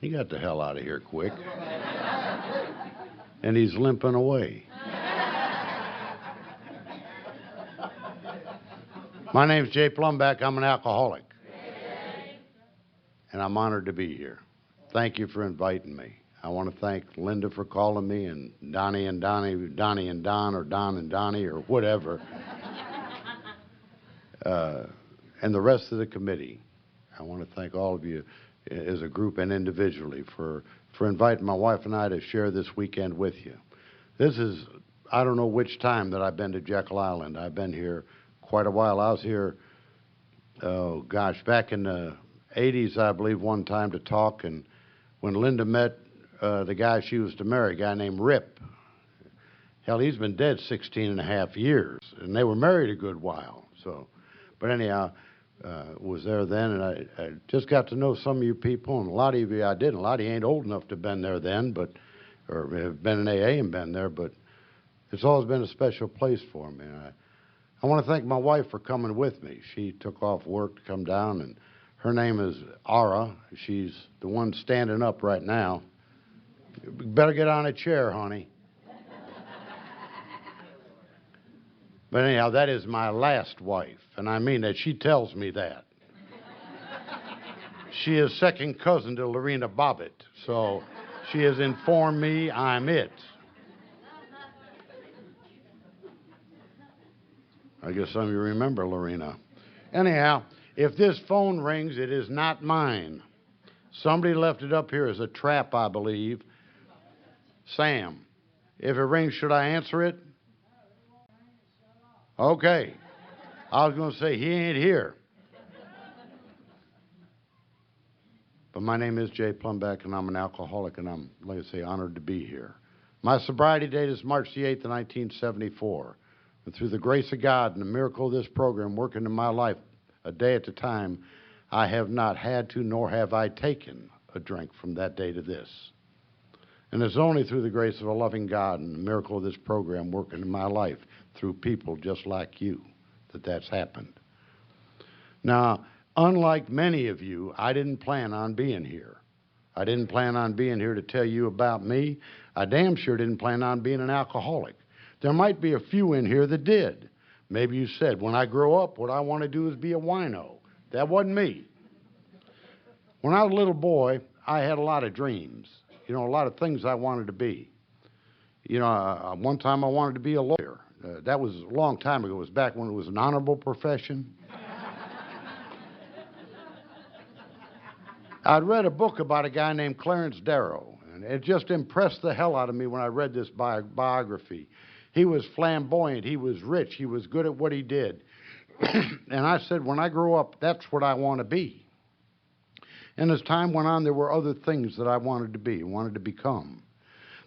He got the hell out of here quick. And he's limping away. My name's Jay Plumback. I'm an alcoholic. And I'm honored to be here. Thank you for inviting me. I want to thank Linda for calling me, and Donnie and Donnie, Donnie and Don, or Don and Donnie, or whatever. And the rest of the committee. I want to thank all of you as a group and individually for inviting my wife and I to share this weekend with you. This is, I don't know which time that I've been to Jekyll Island. I've been here quite a while. I was here, oh gosh, back in the 80s, I believe, one time to talk, and when Linda met the guy she was to marry, a guy named Rip. Hell, he's been dead 16 and a half years, and they were married a good while. So, but anyhow, was there then, and I just got to know some of you people, and a lot of you I didn't. A lot of you ain't old enough to have been there then, but or have been in AA and been there, but it's always been a special place for me. And I want to thank my wife for coming with me. She took off work to come down, and her name is Ara. She's the one standing up right now. You better get on a chair, honey. But anyhow, that is my last wife, and I mean that. She tells me that. She is second cousin to Lorena Bobbitt, so she has informed me I'm it. I guess some of you remember Lorena. Anyhow, if this phone rings, it is not mine. Somebody left it up here as a trap, I believe. Sam, if it rings, should I answer it? Okay. I was going to say, he ain't here. But my name is Jay Plumback, and I'm an alcoholic, and I'm, like I say, honored to be here. My sobriety date is March the 8th of 1974. And through the grace of God and the miracle of this program working in my life a day at a time, I have not had to, nor have I taken a drink from that day to this. And it's only through the grace of a loving God and the miracle of this program working in my life through people just like you that that's happened. Now, unlike many of you, I didn't plan on being here. I didn't plan on being here to tell you about me. I damn sure didn't plan on being an alcoholic. There might be a few in here that did. Maybe you said, when I grow up, what I want to do is be a wino. That wasn't me. When I was a little boy, I had a lot of dreams. You know, a lot of things I wanted to be. You know, one time I wanted to be a lawyer. That was a long time ago. It was back when it was an honorable profession. I'd read a book about a guy named Clarence Darrow, and it just impressed the hell out of me when I read this biography. He was flamboyant. He was rich. He was good at what he did. And I said, when I grow up, that's what I want to be. And as time went on, there were other things that I wanted to be, wanted to become.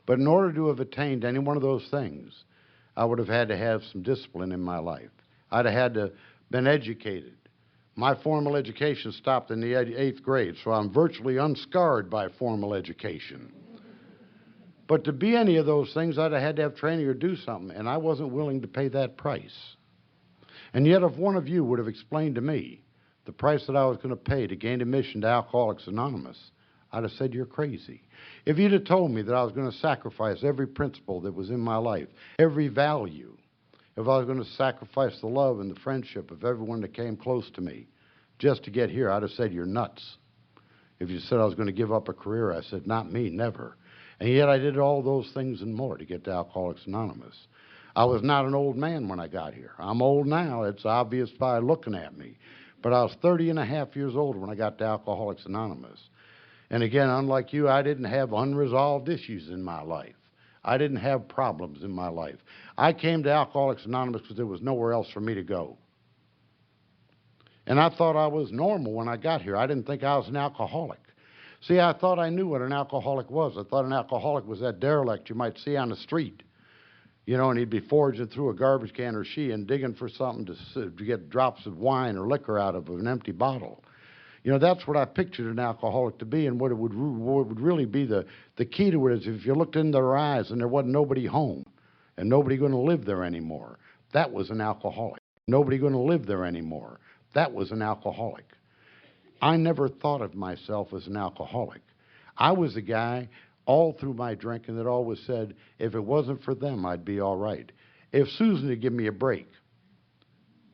But in order to have attained any one of those things, I would have had to have some discipline in my life. I'd have had to been educated. My formal education stopped in the 8th grade, so I'm virtually unscarred by formal education. But to be any of those things, I'd have had to have training or do something, and I wasn't willing to pay that price. And yet, if one of you would have explained to me the price that I was going to pay to gain admission to Alcoholics Anonymous, I'd have said, you're crazy. If you'd have told me that I was going to sacrifice every principle that was in my life, every value, if I was going to sacrifice the love and the friendship of everyone that came close to me just to get here, I'd have said, you're nuts. If you said I was going to give up a career, I said, not me, never. And yet I did all those things and more to get to Alcoholics Anonymous. I was not an old man when I got here. I'm old now. It's obvious by looking at me. But I was 30 and a half years old when I got to Alcoholics Anonymous. And again, unlike you, I didn't have unresolved issues in my life. I didn't have problems in my life. I came to Alcoholics Anonymous because there was nowhere else for me to go. And I thought I was normal when I got here. I didn't think I was an alcoholic. See, I thought I knew what an alcoholic was. I thought an alcoholic was that derelict you might see on the street. You know, and he'd be foraging through a garbage can or she and digging for something to get drops of wine or liquor out of an empty bottle. You know, that's what I pictured an alcoholic to be, and what would really be the key to it is if you looked in their eyes and there wasn't nobody home and nobody going to live there anymore. That was an alcoholic. Nobody going to live there anymore. That was an alcoholic. I never thought of myself as an alcoholic. I was a guy all through my drinking that always said, if it wasn't for them, I'd be all right. If Susan had given me a break,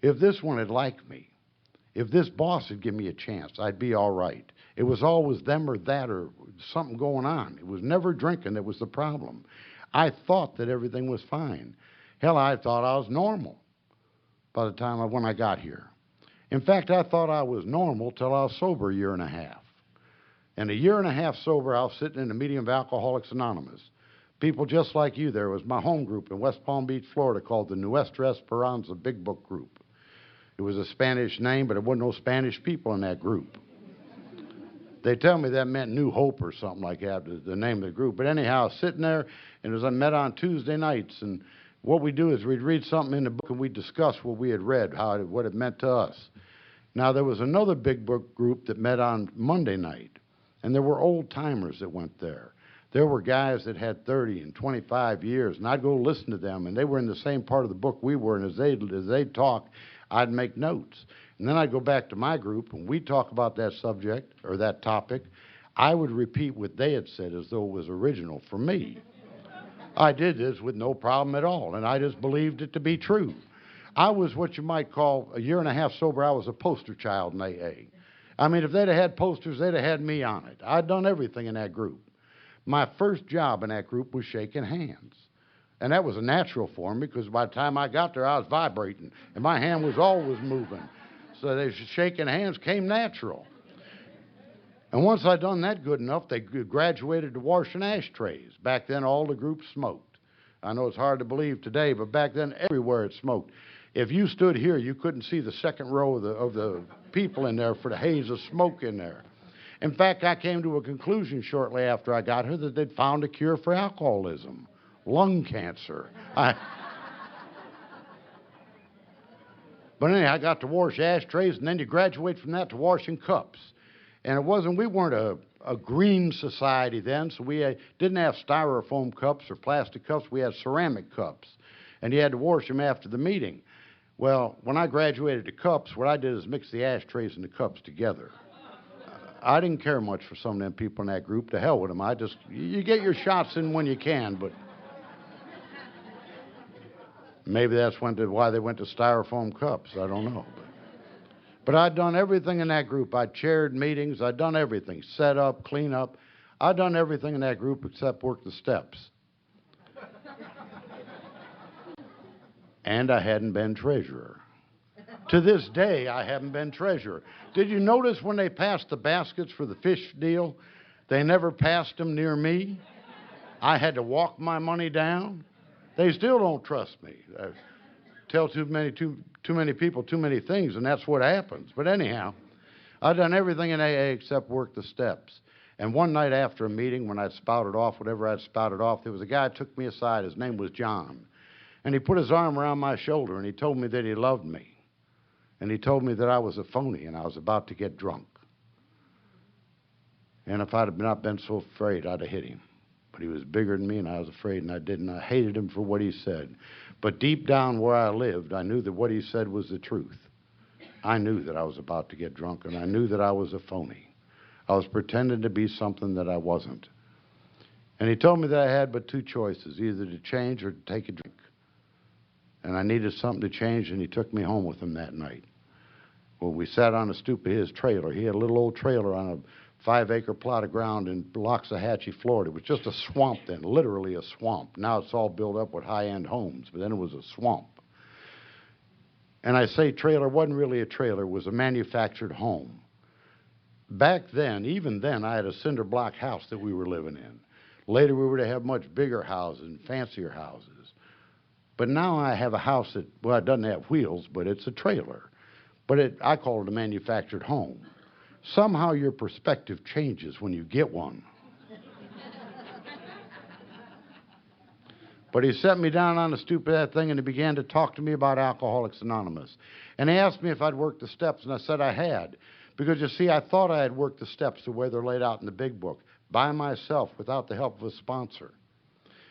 if this one had liked me, if this boss had given me a chance, I'd be all right. It was always them or that or something going on. It was never drinking that was the problem. I thought that everything was fine. Hell, I thought I was normal by the time when I got here. In fact, I thought I was normal till I was sober a year and a half. And a year and a half sober, I was sitting in a meeting of Alcoholics Anonymous. People just like you there. It was my home group in West Palm Beach, Florida, called the Nuestra Esperanza Big Book Group. It was a Spanish name, but there wasn't no Spanish people in that group. They tell me that meant New Hope or something like that, the name of the group. But anyhow, I was sitting there, and as I met on Tuesday nights, and what we do is we'd read something in the book, and we'd discuss what we had read, what it meant to us. Now, there was another big book group that met on Monday night, and there were old-timers that went there. There were guys that had 30 and 25 years, and I'd go listen to them, and they were in the same part of the book we were, and as they'd talk, I'd make notes. And then I'd go back to my group, and we'd talk about that subject or that topic. I would repeat what they had said as though it was original for me. I did this with no problem at all, and I just believed it to be true. I was what you might call, a year and a half sober, I was a poster child in AA. I mean, if they'd have had posters, they'd have had me on it. I'd done everything in that group. My first job in that group was shaking hands. And that was a natural for me because by the time I got there, I was vibrating, and my hand was always moving. So they shaking hands came natural. And once I'd done that good enough, they graduated to washing ashtrays. Back then, all the groups smoked. I know it's hard to believe today, but back then, everywhere it smoked. If you stood here, you couldn't see the second row of the people in there for the haze of smoke in there. In fact, I came to a conclusion shortly after I got here that they'd found a cure for alcoholism, lung cancer. But anyway, I got to wash ashtrays, and then you graduate from that to washing cups. And we weren't a green society then, so we didn't have styrofoam cups or plastic cups. We had ceramic cups, and you had to wash them after the meeting. Well, when I graduated to cups, what I did is mix the ashtrays and the cups together. I didn't care much for some of them people in that group. To hell with them. You get your shots in when you can, but maybe that's why they went to styrofoam cups. I don't know. But I'd done everything in that group. I chaired meetings. I'd done everything. Set up, clean up. I'd done everything in that group except work the steps. And I hadn't been treasurer. To this day, I haven't been treasurer. Did you notice when they passed the baskets for the fish deal, they never passed them near me? I had to walk my money down. They still don't trust me. Tell too many people too many things, and that's what happens. But anyhow, I've done everything in AA except work the steps. And one night after a meeting, when I'd spouted off whatever I'd spouted off, there was a guy who took me aside. His name was John. And he put his arm around my shoulder, and he told me that he loved me. And he told me that I was a phony, and I was about to get drunk. And if I'd have not been so afraid, I'd have hit him. But he was bigger than me, and I was afraid, and I didn't. I hated him for what he said. But deep down where I lived, I knew that what he said was the truth. I knew that I was about to get drunk, and I knew that I was a phony. I was pretending to be something that I wasn't. And he told me that I had but two choices, either to change or to take a drink. And I needed something to change, and he took me home with him that night. Well, we sat on the stoop of his trailer. He had a little old trailer on a 5-acre plot of ground in Loxahatchee, Florida. It was just a swamp then, literally a swamp. Now it's all built up with high-end homes, but then it was a swamp. And I say trailer wasn't really a trailer. It was a manufactured home. Back then, even then, I had a cinder block house that we were living in. Later, we were to have much bigger houses and fancier houses. But now I have a house that, well, it doesn't have wheels, but it's a trailer. But I call it a manufactured home. Somehow your perspective changes when you get one. But he set me down on the stoop of that thing, and he began to talk to me about Alcoholics Anonymous. And he asked me if I'd worked the steps, and I said I had. Because, you see, I thought I had worked the steps the way they're laid out in the big book, by myself, without the help of a sponsor.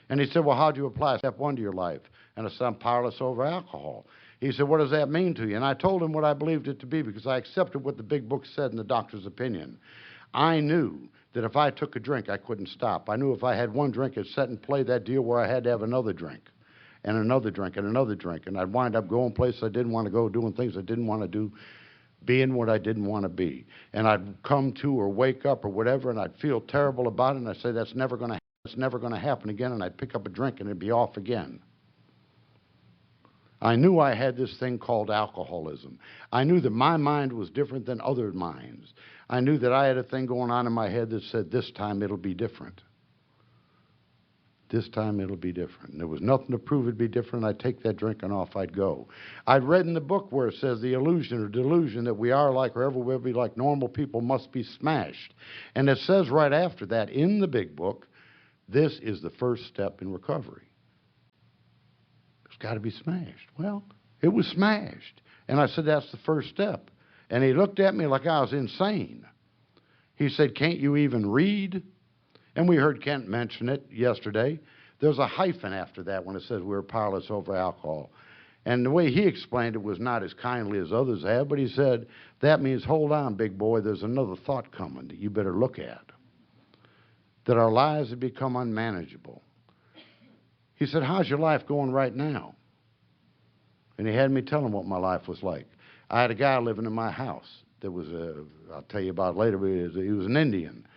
And he said, well, how'd you apply step 1 to your life? And I said, I'm powerless over alcohol. He said, what does that mean to you? And I told him what I believed it to be because I accepted what the big book said in the doctor's opinion. I knew that if I took a drink, I couldn't stop. I knew if I had one drink, it set and play that deal where I had to have another drink and another drink and another drink. And I'd wind up going places I didn't want to go, doing things I didn't want to do, being what I didn't want to be. And I'd come to or wake up or whatever, and I'd feel terrible about it, and I'd say, that's never going to happen again, and I'd pick up a drink and it'd be off again. I knew I had this thing called alcoholism. I knew that my mind was different than other minds. I knew that I had a thing going on in my head that said, this time it'll be different. This time it'll be different. And there was nothing to prove it'd be different. I'd take that drink and off I'd go. I'd read in the book where it says the illusion or delusion that we are like or ever will be like normal people must be smashed. And it says right after that in the big book, this is the first step in recovery. It's got to be smashed. Well, it was smashed. And I said, that's the first step. And he looked at me like I was insane. He said, can't you even read? And we heard Kent mention it yesterday. There's a hyphen after that when it says we're powerless over alcohol. And the way he explained it was not as kindly as others have, but he said, that means, hold on, big boy, there's another thought coming that you better look at. That our lives have become unmanageable. He said, how's your life going right now? And he had me tell him what my life was like. I had a guy living in my house that was, I'll tell you about it later, but he was an Indian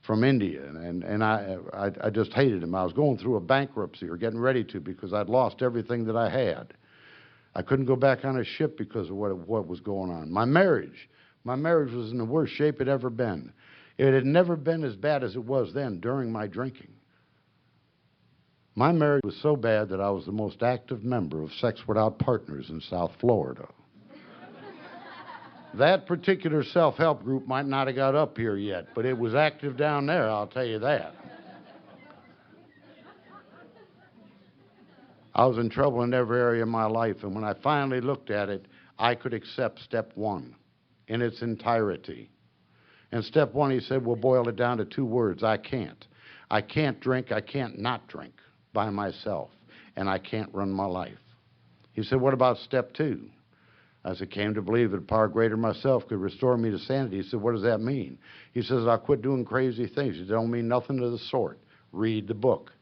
from India, and I just hated him. I was going through a bankruptcy or getting ready to because I'd lost everything that I had. I couldn't go back on a ship because of what was going on. My marriage was in the worst shape it ever been. It had never been as bad as it was then during my drinking. My marriage was so bad that I was the most active member of Sex Without Partners in South Florida. That particular self-help group might not have got up here yet, but it was active down there, I'll tell you that. I was in trouble in every area of my life, and when I finally looked at it, I could accept step one in its entirety. And step one, he said, we'll boil it down to two words. I can't. I can't drink. I can't not drink by myself, and I can't run my life. He said, what about step two? As I came to believe that a power greater than myself could restore me to sanity. He said, what does that mean? He says, I'll quit doing crazy things. It don't mean nothing of the sort. Read the book.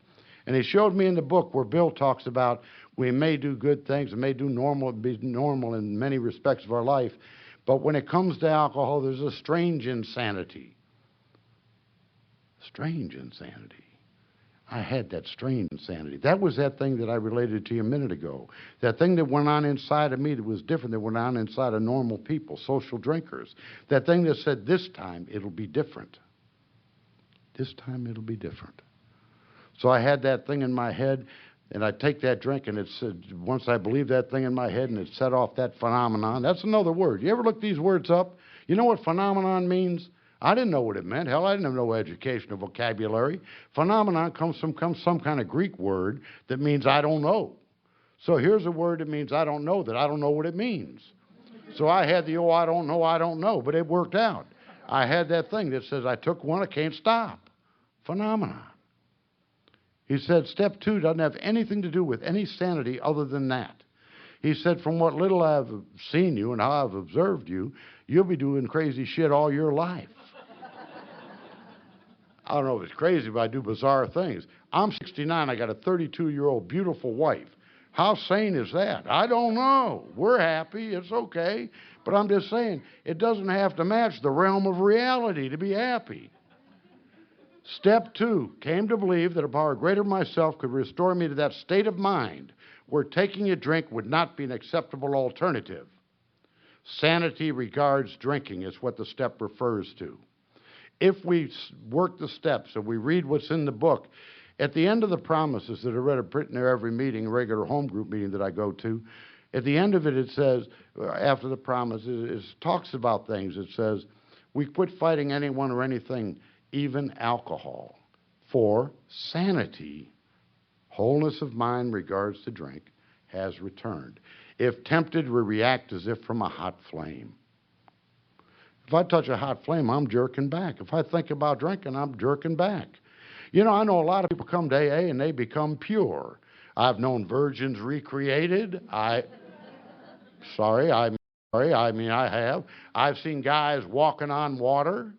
And he showed me in the book where Bill talks about we may do good things and may be normal in many respects of our life, but when it comes to alcohol, there's a strange insanity. Strange insanity. I had that strange insanity. That was that thing that I related to you a minute ago. That thing that went on inside of me that was different than went on inside of normal people, social drinkers. That thing that said, this time it'll be different. This time it'll be different. So I had that thing in my head, and I'd take that drink, and it said, once I believed that thing in my head, and it set off that phenomenon. That's another word. You ever look these words up? You know what phenomenon means? I didn't know what it meant. Hell, I didn't have no educational vocabulary. Phenomenon comes from some kind of Greek word that means I don't know. So here's a word that means I don't know that I don't know what it means. So I had the, I don't know, but it worked out. I had that thing that says I took one, I can't stop. Phenomenon. He said step two doesn't have anything to do with any sanity other than that. He said, from what little I've seen you and how I've observed you, you'll be doing crazy shit all your life. I don't know if it's crazy, but I do bizarre things. I'm 69. I got a 32-year-old beautiful wife. How sane is that? I don't know. We're happy. It's okay. But I'm just saying, it doesn't have to match the realm of reality to be happy. Step two, came to believe that a power greater than myself could restore me to that state of mind where taking a drink would not be an acceptable alternative. Sanity regards drinking is what the step refers to. If we work the steps and we read what's in the book, at the end of the promises that are read in there every meeting, regular home group meeting that I go to, at the end of it, it says, after the promises, it talks about things. It says, we quit fighting anyone or anything, even alcohol, for sanity, wholeness of mind regards to drink, has returned. If tempted, we react as if from a hot flame. If I touch a hot flame, I'm jerking back. If I think about drinking, I'm jerking back. You know, I know a lot of people come to AA and they become pure. I've known virgins recreated. I have. I've seen guys walking on water.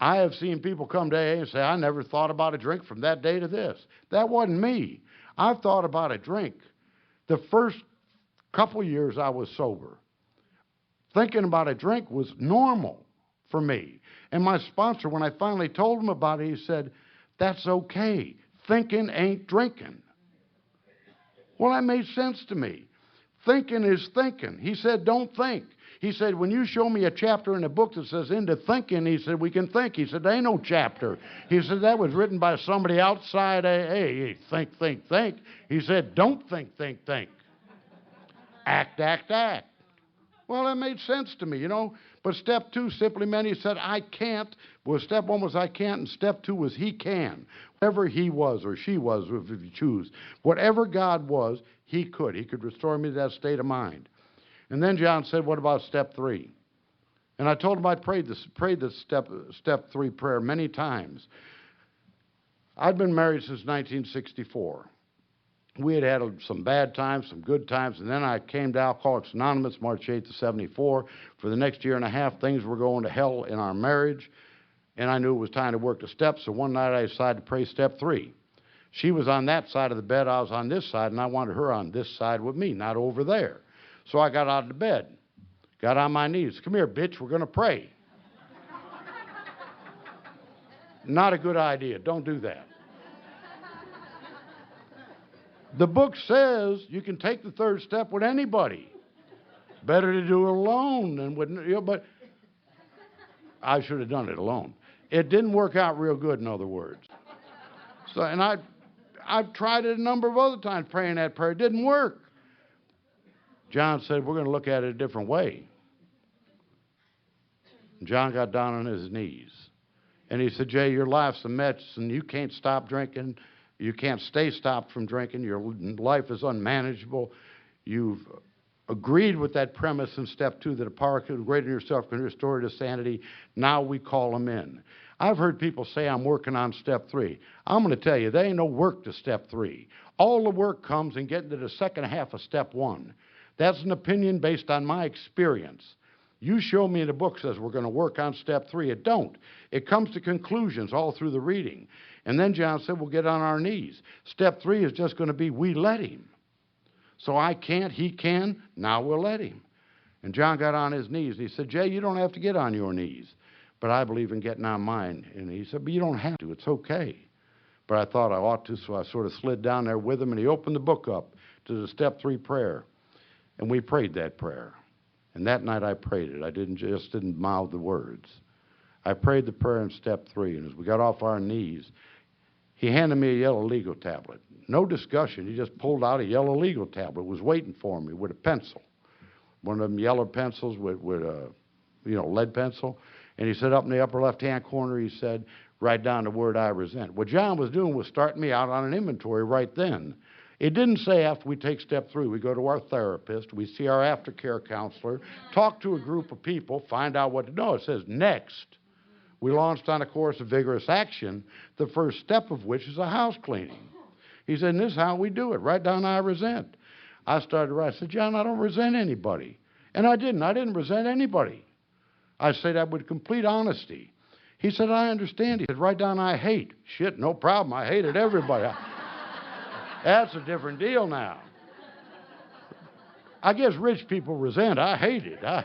I have seen people come to AA and say, I never thought about a drink from that day to this. That wasn't me. I've thought about a drink the first couple years I was sober. Thinking about a drink was normal for me. And my sponsor, when I finally told him about it, he said, that's okay. Thinking ain't drinking. Well, that made sense to me. Thinking is thinking. He said, don't think. He said, when you show me a chapter in a book that says into thinking, he said, we can think. He said, there ain't no chapter. He said, that was written by somebody outside AA. Think, think, think. He said, don't think, think, think. Act, act, act. Well, that made sense to me, you know. But step 2 simply meant he said, I can't. Well, step 1 was I can't, and step 2 was he can. Whatever he was or she was, if you choose. Whatever God was, he could. He could restore me to that state of mind. And then John said, what about step 3? And I told him I prayed this step 3 prayer many times. I'd been married since 1964. We had had some bad times, some good times, and then I came to Alcoholics Anonymous March 8th of 74. For the next year and a half, things were going to hell in our marriage, and I knew it was time to work the steps, so one night I decided to pray step 3. She was on that side of the bed, I was on this side, and I wanted her on this side with me, not over there. So I got out of the bed, got on my knees. Come here, bitch, we're going to pray. Not a good idea. Don't do that. The book says you can take the 3rd step with anybody. Better to do it alone than with, you know, but I should have done it alone. It didn't work out real good, in other words. So, and I've tried it a number of other times praying that prayer. It didn't work. John said, we're going to look at it a different way. John got down on his knees. And he said, Jay, your life's a mess, and you can't stop drinking. You can't stay stopped from drinking. Your life is unmanageable. You've agreed with that premise in step 2 that a power greater than yourself can restore you to sanity. Now we call them in. I've heard people say I'm working on step 3. I'm going to tell you, there ain't no work to step 3. All the work comes in getting to the second half of step 1. That's an opinion based on my experience. You show me in the book says we're going to work on step 3. It don't. It comes to conclusions all through the reading. And then John said, we'll get on our knees. Step 3 is just going to be we let him. So I can't, he can, now we'll let him. And John got on his knees. And he said, Jay, you don't have to get on your knees. But I believe in getting on mine. And he said, but you don't have to. It's okay. But I thought I ought to, so I sort of slid down there with him. And he opened the book up to the step 3 prayer. And we prayed that prayer. And that night I prayed it. I didn't mouth the words. I prayed the prayer in step 3. And as we got off our knees, he handed me a yellow legal tablet. No discussion. He just pulled out a yellow legal tablet. Was waiting for me with a pencil. One of them yellow pencils with a, lead pencil. And he said up in the upper left-hand corner, he said, write down the word I resent. What John was doing was starting me out on an inventory right then. It didn't say after we take step 3, we go to our therapist, we see our aftercare counselor, talk to a group of people, find out what to know. It says next. We launched on a course of vigorous action, the first step of which is a house cleaning. He said, and this is how we do it. Write down I resent. I started to write. I said, John, I don't resent anybody. And I didn't. I didn't resent anybody. I say that with complete honesty. He said, I understand. He said, write down I hate. Shit, no problem. I hated everybody. That's a different deal now. I guess rich people resent. I hate it. I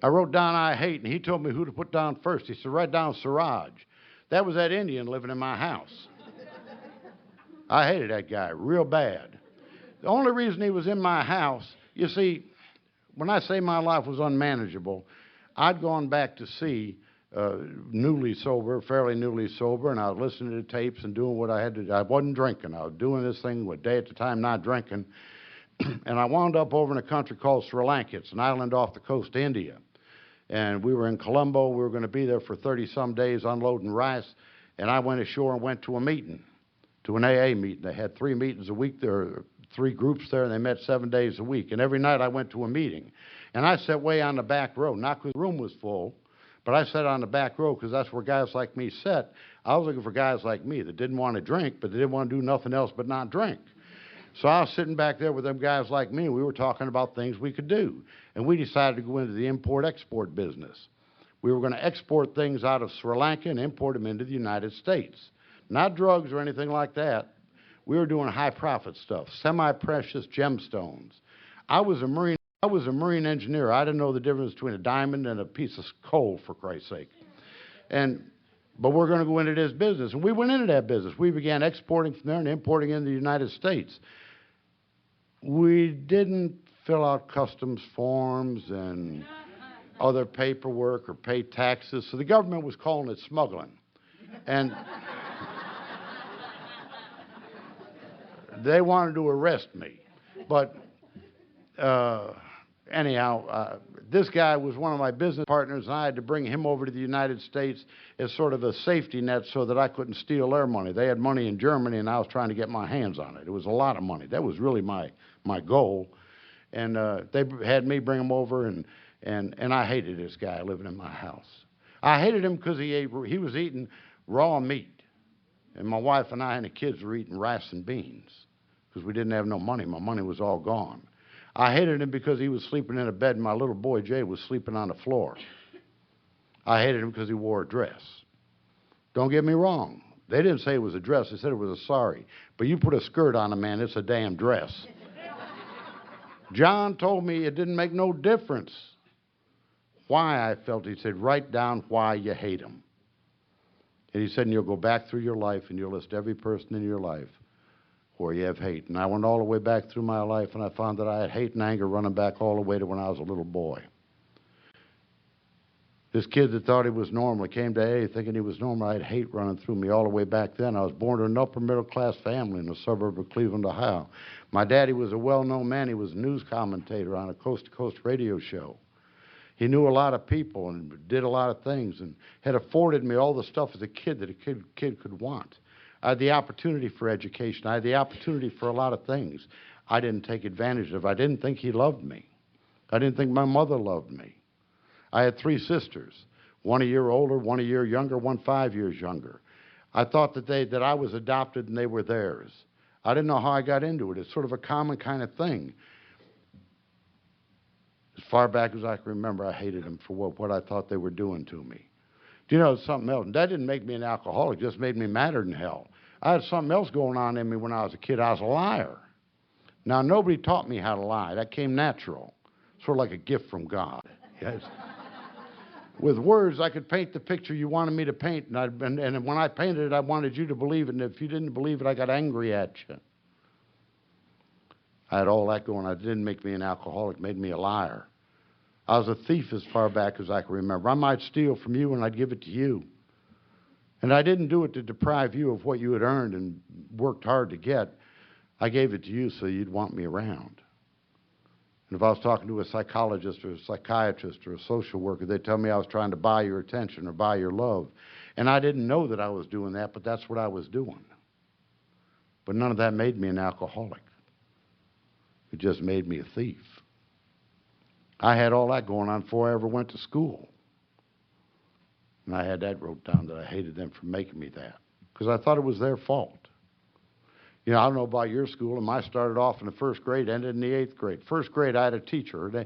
wrote down I hate, and he told me who to put down first. He said, write down Siraj. That was that Indian living in my house. I hated that guy real bad. The only reason he was in my house, you see, when I say my life was unmanageable, I'd gone back to see newly sober, fairly newly sober, and I was listening to the tapes and doing what I had to do. I wasn't drinking. I was doing this thing a day at a time, not drinking. And I wound up over in a country called Sri Lanka. It's an island off the coast of India. And we were in Colombo. We were going to be there for 30-some days unloading rice. And I went ashore and went to a meeting, to an AA meeting. They had 3 meetings a week. There were 3 groups there, and they met 7 days a week. And every night I went to a meeting. And I sat way on the back row, not because the room was full, but I sat on the back row because that's where guys like me sat. I was looking for guys like me that didn't want to drink, but they didn't want to do nothing else but not drink. So I was sitting back there with them guys like me, and we were talking about things we could do. And we decided to go into the import-export business. We were going to export things out of Sri Lanka and import them into the United States. Not drugs or anything like that. We were doing high-profit stuff, semi-precious gemstones. I was a Marine engineer. I didn't know the difference between a diamond and a piece of coal, for Christ's sake. But we're going to go into this business. And we went into that business. We began exporting from there and importing into the United States. We didn't fill out customs forms and other paperwork or pay taxes, so the government was calling it smuggling. And they wanted to arrest me. But anyhow, this guy was one of my business partners, and I had to bring him over to the United States as sort of a safety net so that I couldn't steal their money. They had money in Germany, and I was trying to get my hands on it. It was a lot of money. That was really my goal. And they had me bring him over, and I hated this guy living in my house. I hated him because he was eating raw meat, and my wife and I and the kids were eating rice and beans because we didn't have no money. My money was all gone. I hated him because he was sleeping in a bed and my little boy Jay was sleeping on the floor. I hated him because he wore a dress. Don't get me wrong. They didn't say it was a dress. They said it was a sari. But you put a skirt on a man, it's a damn dress. John told me it didn't make no difference why I felt. He said, write down why you hate him. And he said, and you'll go back through your life and you'll list every person in your life where you have hate. And I went all the way back through my life, and I found that I had hate and anger running back all the way to when I was a little boy. This kid that thought he was normal, he came to AA thinking he was normal. I had hate running through me all the way back then. I was born to an upper middle class family in a suburb of Cleveland, Ohio. My daddy was a well-known man. He was a news commentator on a coast-to-coast radio show. He knew a lot of people and did a lot of things and had afforded me all the stuff as a kid that a kid could want. I had the opportunity for education. I had the opportunity for a lot of things. I didn't take advantage of. I didn't think he loved me. I didn't think my mother loved me. I had 3 sisters, one a year older, one a year younger, one 5 years younger. I thought that I was adopted and they were theirs. I didn't know how I got into it. It's sort of a common kind of thing. As far back as I can remember, I hated them for what I thought they were doing to me. Do you know something else? That didn't make me an alcoholic, just made me madder than hell. I had something else going on in me when I was a kid. I was a liar. Now, nobody taught me how to lie. That came natural, sort of like a gift from God. Yes. With words, I could paint the picture you wanted me to paint, and when I painted it, I wanted you to believe it, and if you didn't believe it, I got angry at you. I had all that going on. It didn't make me an alcoholic, it made me a liar. I was a thief as far back as I can remember. I might steal from you and I'd give it to you. And I didn't do it to deprive you of what you had earned and worked hard to get. I gave it to you so you'd want me around. And if I was talking to a psychologist or a psychiatrist or a social worker, they'd tell me I was trying to buy your attention or buy your love. And I didn't know that I was doing that, but that's what I was doing. But none of that made me an alcoholic. It just made me a thief. I had all that going on before I ever went to school. And I had that wrote down that I hated them for making me that because I thought it was their fault. You know, I don't know about your school, and mine started off in the 1st grade, ended in the 8th grade. 1st grade, I had a teacher.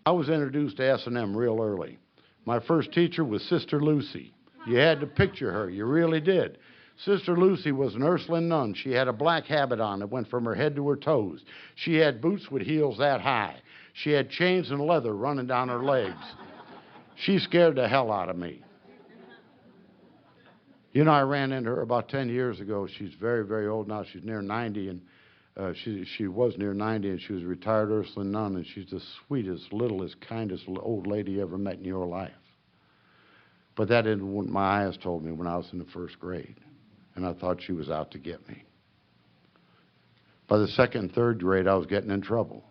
I was introduced to S&M real early. My first teacher was Sister Lucy. You had to picture her. You really did. Sister Lucy was an Ursuline nun. She had a black habit on that went from her head to her toes. She had boots with heels that high. She had chains and leather running down her legs. She scared the hell out of me. You know, I ran into her about 10 years ago. She's very, very old now. She's near 90, and she was near 90, and she was a retired Ursuline nun, and she's the sweetest, littlest, kindest old lady you ever met in your life. But that isn't what my eyes told me when I was in the 1st grade, and I thought she was out to get me. By the 2nd and 3rd grade, I was getting in trouble.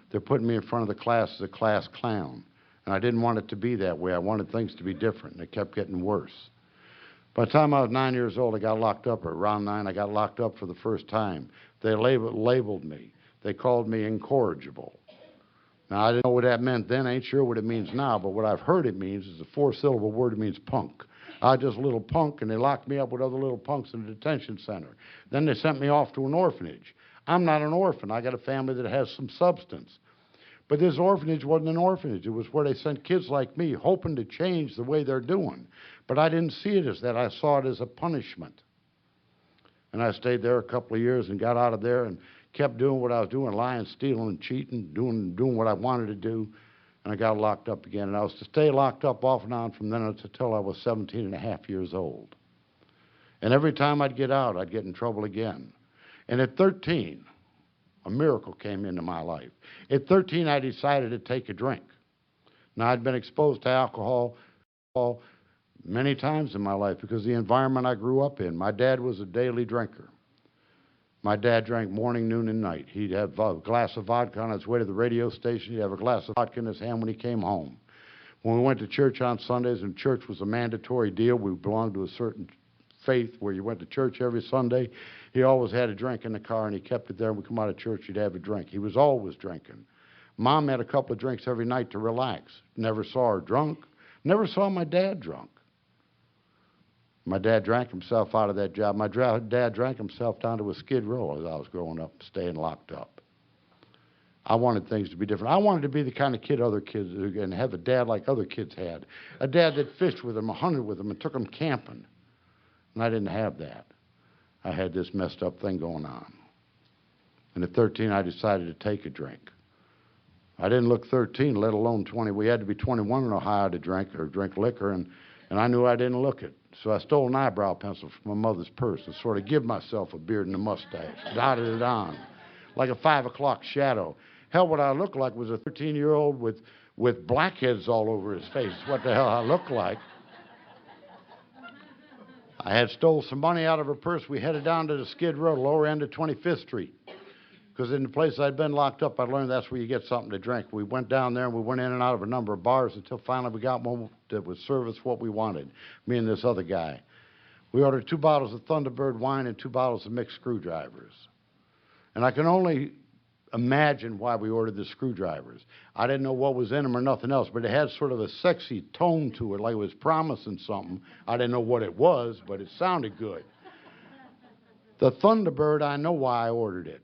They're putting me in front of the class as a class clown. And I didn't want it to be that way. I wanted things to be different, and it kept getting worse. By the time I was 9 years old, I got locked up, or around 9, I got locked up for the first time. They labeled me. They called me incorrigible. Now, I didn't know what that meant then. I ain't sure what it means now, but what I've heard it means is a 4-syllable word. It means punk. I was just a little punk, and they locked me up with other little punks in a detention center. Then they sent me off to an orphanage. I'm not an orphan. I got a family that has some substance. But this orphanage wasn't an orphanage. It was where they sent kids like me hoping to change the way they're doing. But I didn't see it as that. I saw it as a punishment. And I stayed there a couple of years and got out of there and kept doing what I was doing, lying, stealing, cheating, doing what I wanted to do. And I got locked up again. And I was to stay locked up off and on from then until I was 17 and a half years old. And every time I'd get out, I'd get in trouble again. And at 13, a miracle came into my life. At 13, I decided to take a drink. Now, I'd been exposed to alcohol many times in my life because of the environment I grew up in. My dad was a daily drinker. My dad drank morning, noon, and night. He'd have a glass of vodka on his way to the radio station. He'd have a glass of vodka in his hand when he came home. When we went to church on Sundays, and church was a mandatory deal, we belonged to a certain faith where you went to church every Sunday. He always had a drink in the car, and he kept it there. When we come out of church, he'd have a drink. He was always drinking. Mom had a couple of drinks every night to relax. Never saw her drunk. Never saw my dad drunk. My dad drank himself out of that job. My dad drank himself down to a skid row as I was growing up, staying locked up. I wanted things to be different. I wanted to be the kind of kid other kids and have a dad like other kids had. A dad that fished with them, hunted with them, and took them camping. And I didn't have that. I had this messed up thing going on. And at 13, I decided to take a drink. I didn't look 13, let alone 20. We had to be 21 in Ohio to drink liquor, and I knew I didn't look it. So I stole an eyebrow pencil from my mother's purse and sort of give myself a beard and a mustache, dotted it on, like a 5 o'clock shadow. Hell, what I looked like was a 13-year-old with blackheads all over his face. What the hell I looked like. I had stole some money out of her purse. We headed down to the Skid Row, lower end of 25th Street. Because in the place I'd been locked up, I learned that's where you get something to drink. We went down there and we went in and out of a number of bars until finally we got one that would serve us what we wanted, me and this other guy. We ordered 2 bottles of Thunderbird wine and 2 bottles of mixed screwdrivers. And I can only imagine why we ordered the screwdrivers. I didn't know what was in them or nothing else, but it had sort of a sexy tone to it, like it was promising something. I didn't know what it was, but it sounded good. The Thunderbird, I know why I ordered it.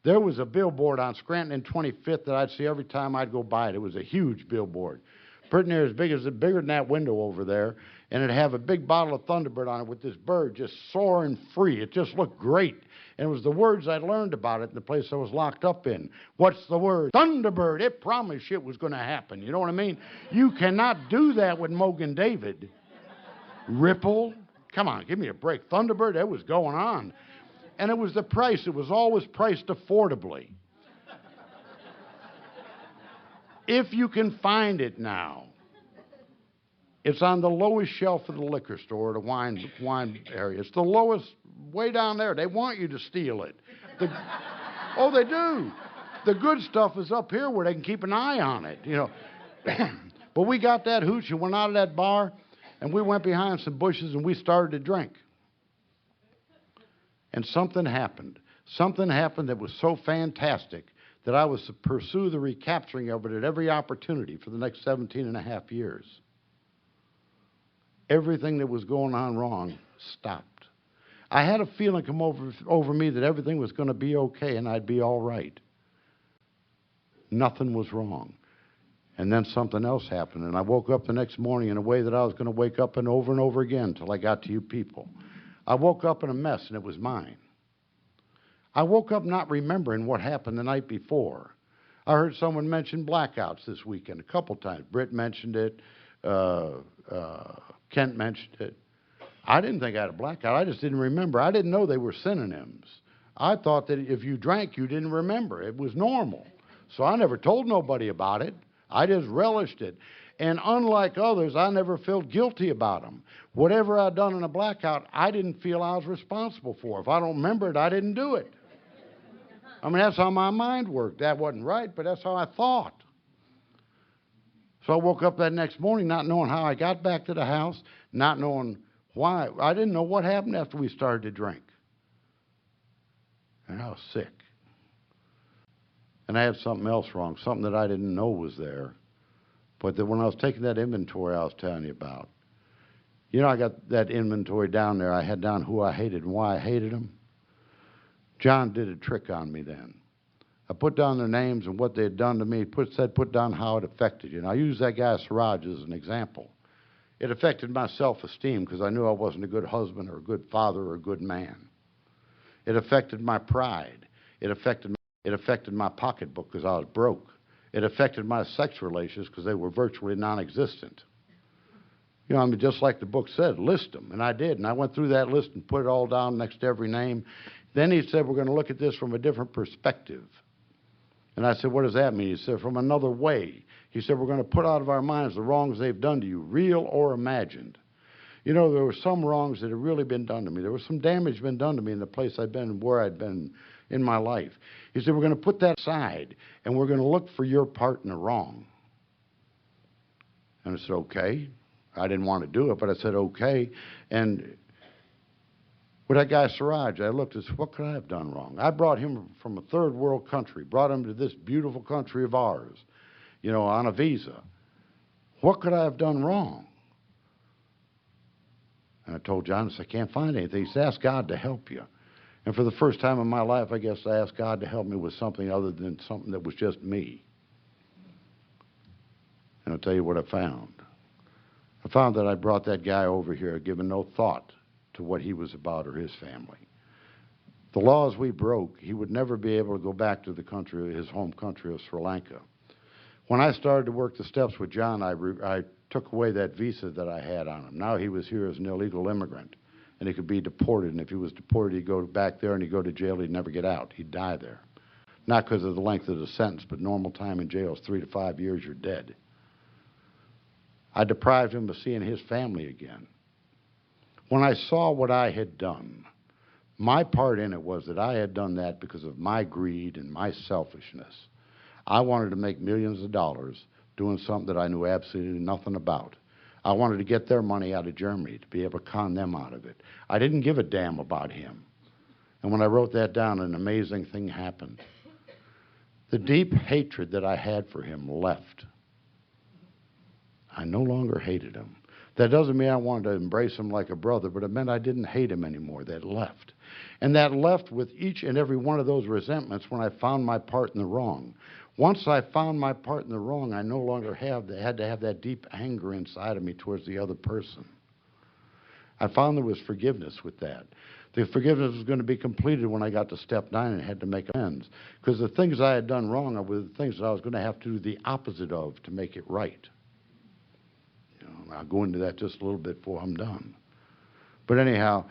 There was a billboard on Scranton and 25th that I'd see every time I'd go by it. It was a huge billboard, pretty near bigger than that window over there, and it'd have a big bottle of Thunderbird on it with this bird just soaring free. It just looked great, and it was the words I'd learned about it in the place I was locked up in. What's the word? Thunderbird. It promised shit was going to happen. You know what I mean? You cannot do that with Mogan David. Ripple. Come on, give me a break. Thunderbird, it was going on. And it was the price. It was always priced affordably. If you can find it now, it's on the lowest shelf of the liquor store, the wine area. It's the lowest, way down there. They want you to steal it. Oh, they do. The good stuff is up here where they can keep an eye on it, you know. But we got that hooch and went out of that bar, and we went behind some bushes and we started to drink. And something happened. Something happened that was so fantastic that I was to pursue the recapturing of it at every opportunity for the next 17 and a half years. Everything that was going on wrong stopped. I had a feeling come over me that everything was going to be okay and I'd be all right. Nothing was wrong. And then something else happened, and I woke up the next morning in a way that I was going to wake up and over again till I got to you people. I woke up in a mess, and it was mine. I woke up not remembering what happened the night before. I heard someone mention blackouts this weekend a couple times. Britt mentioned it. Kent mentioned it. I didn't think I had a blackout. I just didn't remember. I didn't know they were synonyms. I thought that if you drank, you didn't remember. It was normal. So I never told nobody about it. I just relished it. And unlike others, I never felt guilty about them. Whatever I'd done in a blackout, I didn't feel I was responsible for. If I don't remember it, I didn't do it. I mean, that's how my mind worked. That wasn't right, but that's how I thought. So I woke up that next morning not knowing how I got back to the house, not knowing why. I didn't know what happened after we started to drink. And I was sick. And I had something else wrong, something that I didn't know was there. But that when I was taking that inventory I was telling you about, you know, I got that inventory down there. I had down who I hated and why I hated them. John did a trick on me then. I put down their names and what they had done to me, put down how it affected you. And I use that guy Siraj as an example. It affected my self-esteem because I knew I wasn't a good husband or a good father or a good man. It affected my pride. It affected my pocketbook because I was broke. It affected my sex relations because they were virtually non-existent. You know, I mean, just like the book said, list them. And I did. And I went through that list and put it all down next to every name. Then he said, we're going to look at this from a different perspective. And I said, what does that mean? He said, from another way. He said, we're going to put out of our minds the wrongs they've done to you, real or imagined. You know, there were some wrongs that had really been done to me. There was some damage been done to me in the place I'd been and where I'd been in my life. He said, we're going to put that aside, and we're going to look for your part in the wrong. And I said, okay. I didn't want to do it, but I said, okay. And with that guy Siraj, I looked and said, what could I have done wrong? I brought him from a third world country, brought him to this beautiful country of ours, you know, on a visa. What could I have done wrong? And I told John, I can't find anything. He said, ask God to help you. And for the first time in my life, I guess I asked God to help me with something other than something that was just me. And I'll tell you what I found. I found that I brought that guy over here, given no thought to what he was about or his family. The laws we broke, he would never be able to go back to the country, his home country of Sri Lanka. When I started to work the steps with John, I took away that visa that I had on him. Now he was here as an illegal immigrant, and he could be deported. And if he was deported, he'd go back there and he'd go to jail. He'd never get out. He'd die there. Not because of the length of the sentence, but normal time in jail is 3 to 5 years, you're dead. I deprived him of seeing his family again. When I saw what I had done, my part in it was that I had done that because of my greed and my selfishness. I wanted to make millions of dollars doing something that I knew absolutely nothing about. I wanted to get their money out of Germany, to be able to con them out of it. I didn't give a damn about him. And when I wrote that down, an amazing thing happened. The deep hatred that I had for him left. I no longer hated him. That doesn't mean I wanted to embrace him like a brother, but it meant I didn't hate him anymore. That left. And that left with each and every one of those resentments when I found my part in the wrong. Once I found my part in the wrong, I no longer had to have that deep anger inside of me towards the other person. I found there was forgiveness with that. The forgiveness was going to be completed when I got to step 9 and had to make amends. Because the things I had done wrong were the things that I was going to have to do the opposite of to make it right. I'll go into that just a little bit before I'm done. But anyhow,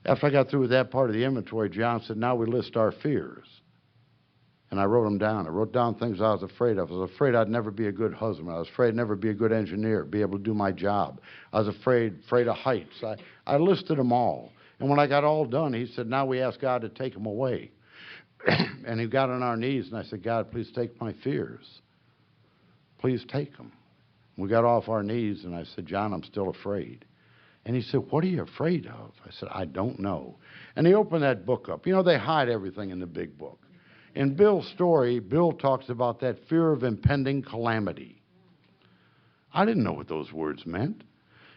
after I got through with that part of the inventory, John said, now we list our fears. And I wrote them down. I wrote down things I was afraid of. I was afraid I'd never be a good husband. I was afraid I'd never be a good engineer, be able to do my job. I was afraid of heights. I listed them all. And when I got all done, he said, now we ask God to take them away. And he got on our knees, and I said, God, please take my fears. Please take them. We got off our knees, and I said, John, I'm still afraid. And he said, what are you afraid of? I said, I don't know. And he opened that book up. You know, they hide everything in the big book. In Bill's story, Bill talks about that fear of impending calamity. I didn't know what those words meant.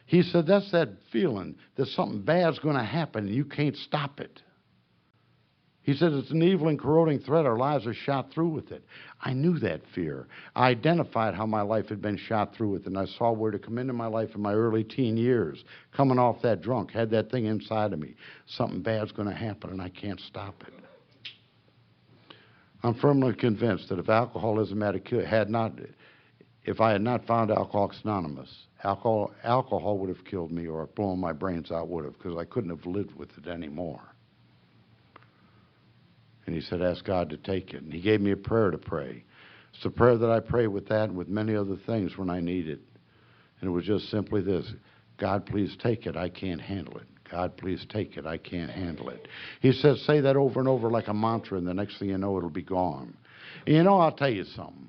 He said, that's that feeling that something bad's going to happen, and you can't stop it. He said, it's an evil and corroding threat. Our lives are shot through with it. I knew that fear. I identified how my life had been shot through with it, and I saw where to come into my life in my early teen years, coming off that drunk, had that thing inside of me. Something bad's going to happen, and I can't stop it. I'm firmly convinced that if alcoholism if I had not found Alcoholics Anonymous, alcohol would have killed me, or blown my brains out would have, because I couldn't have lived with it anymore. And he said, ask God to take it. And he gave me a prayer to pray. It's a prayer that I pray with that and with many other things when I need it. And it was just simply this: God, please take it. I can't handle it. God, please take it. I can't handle it. He says, say that over and over like a mantra, and the next thing you know, it'll be gone. And you know, I'll tell you something.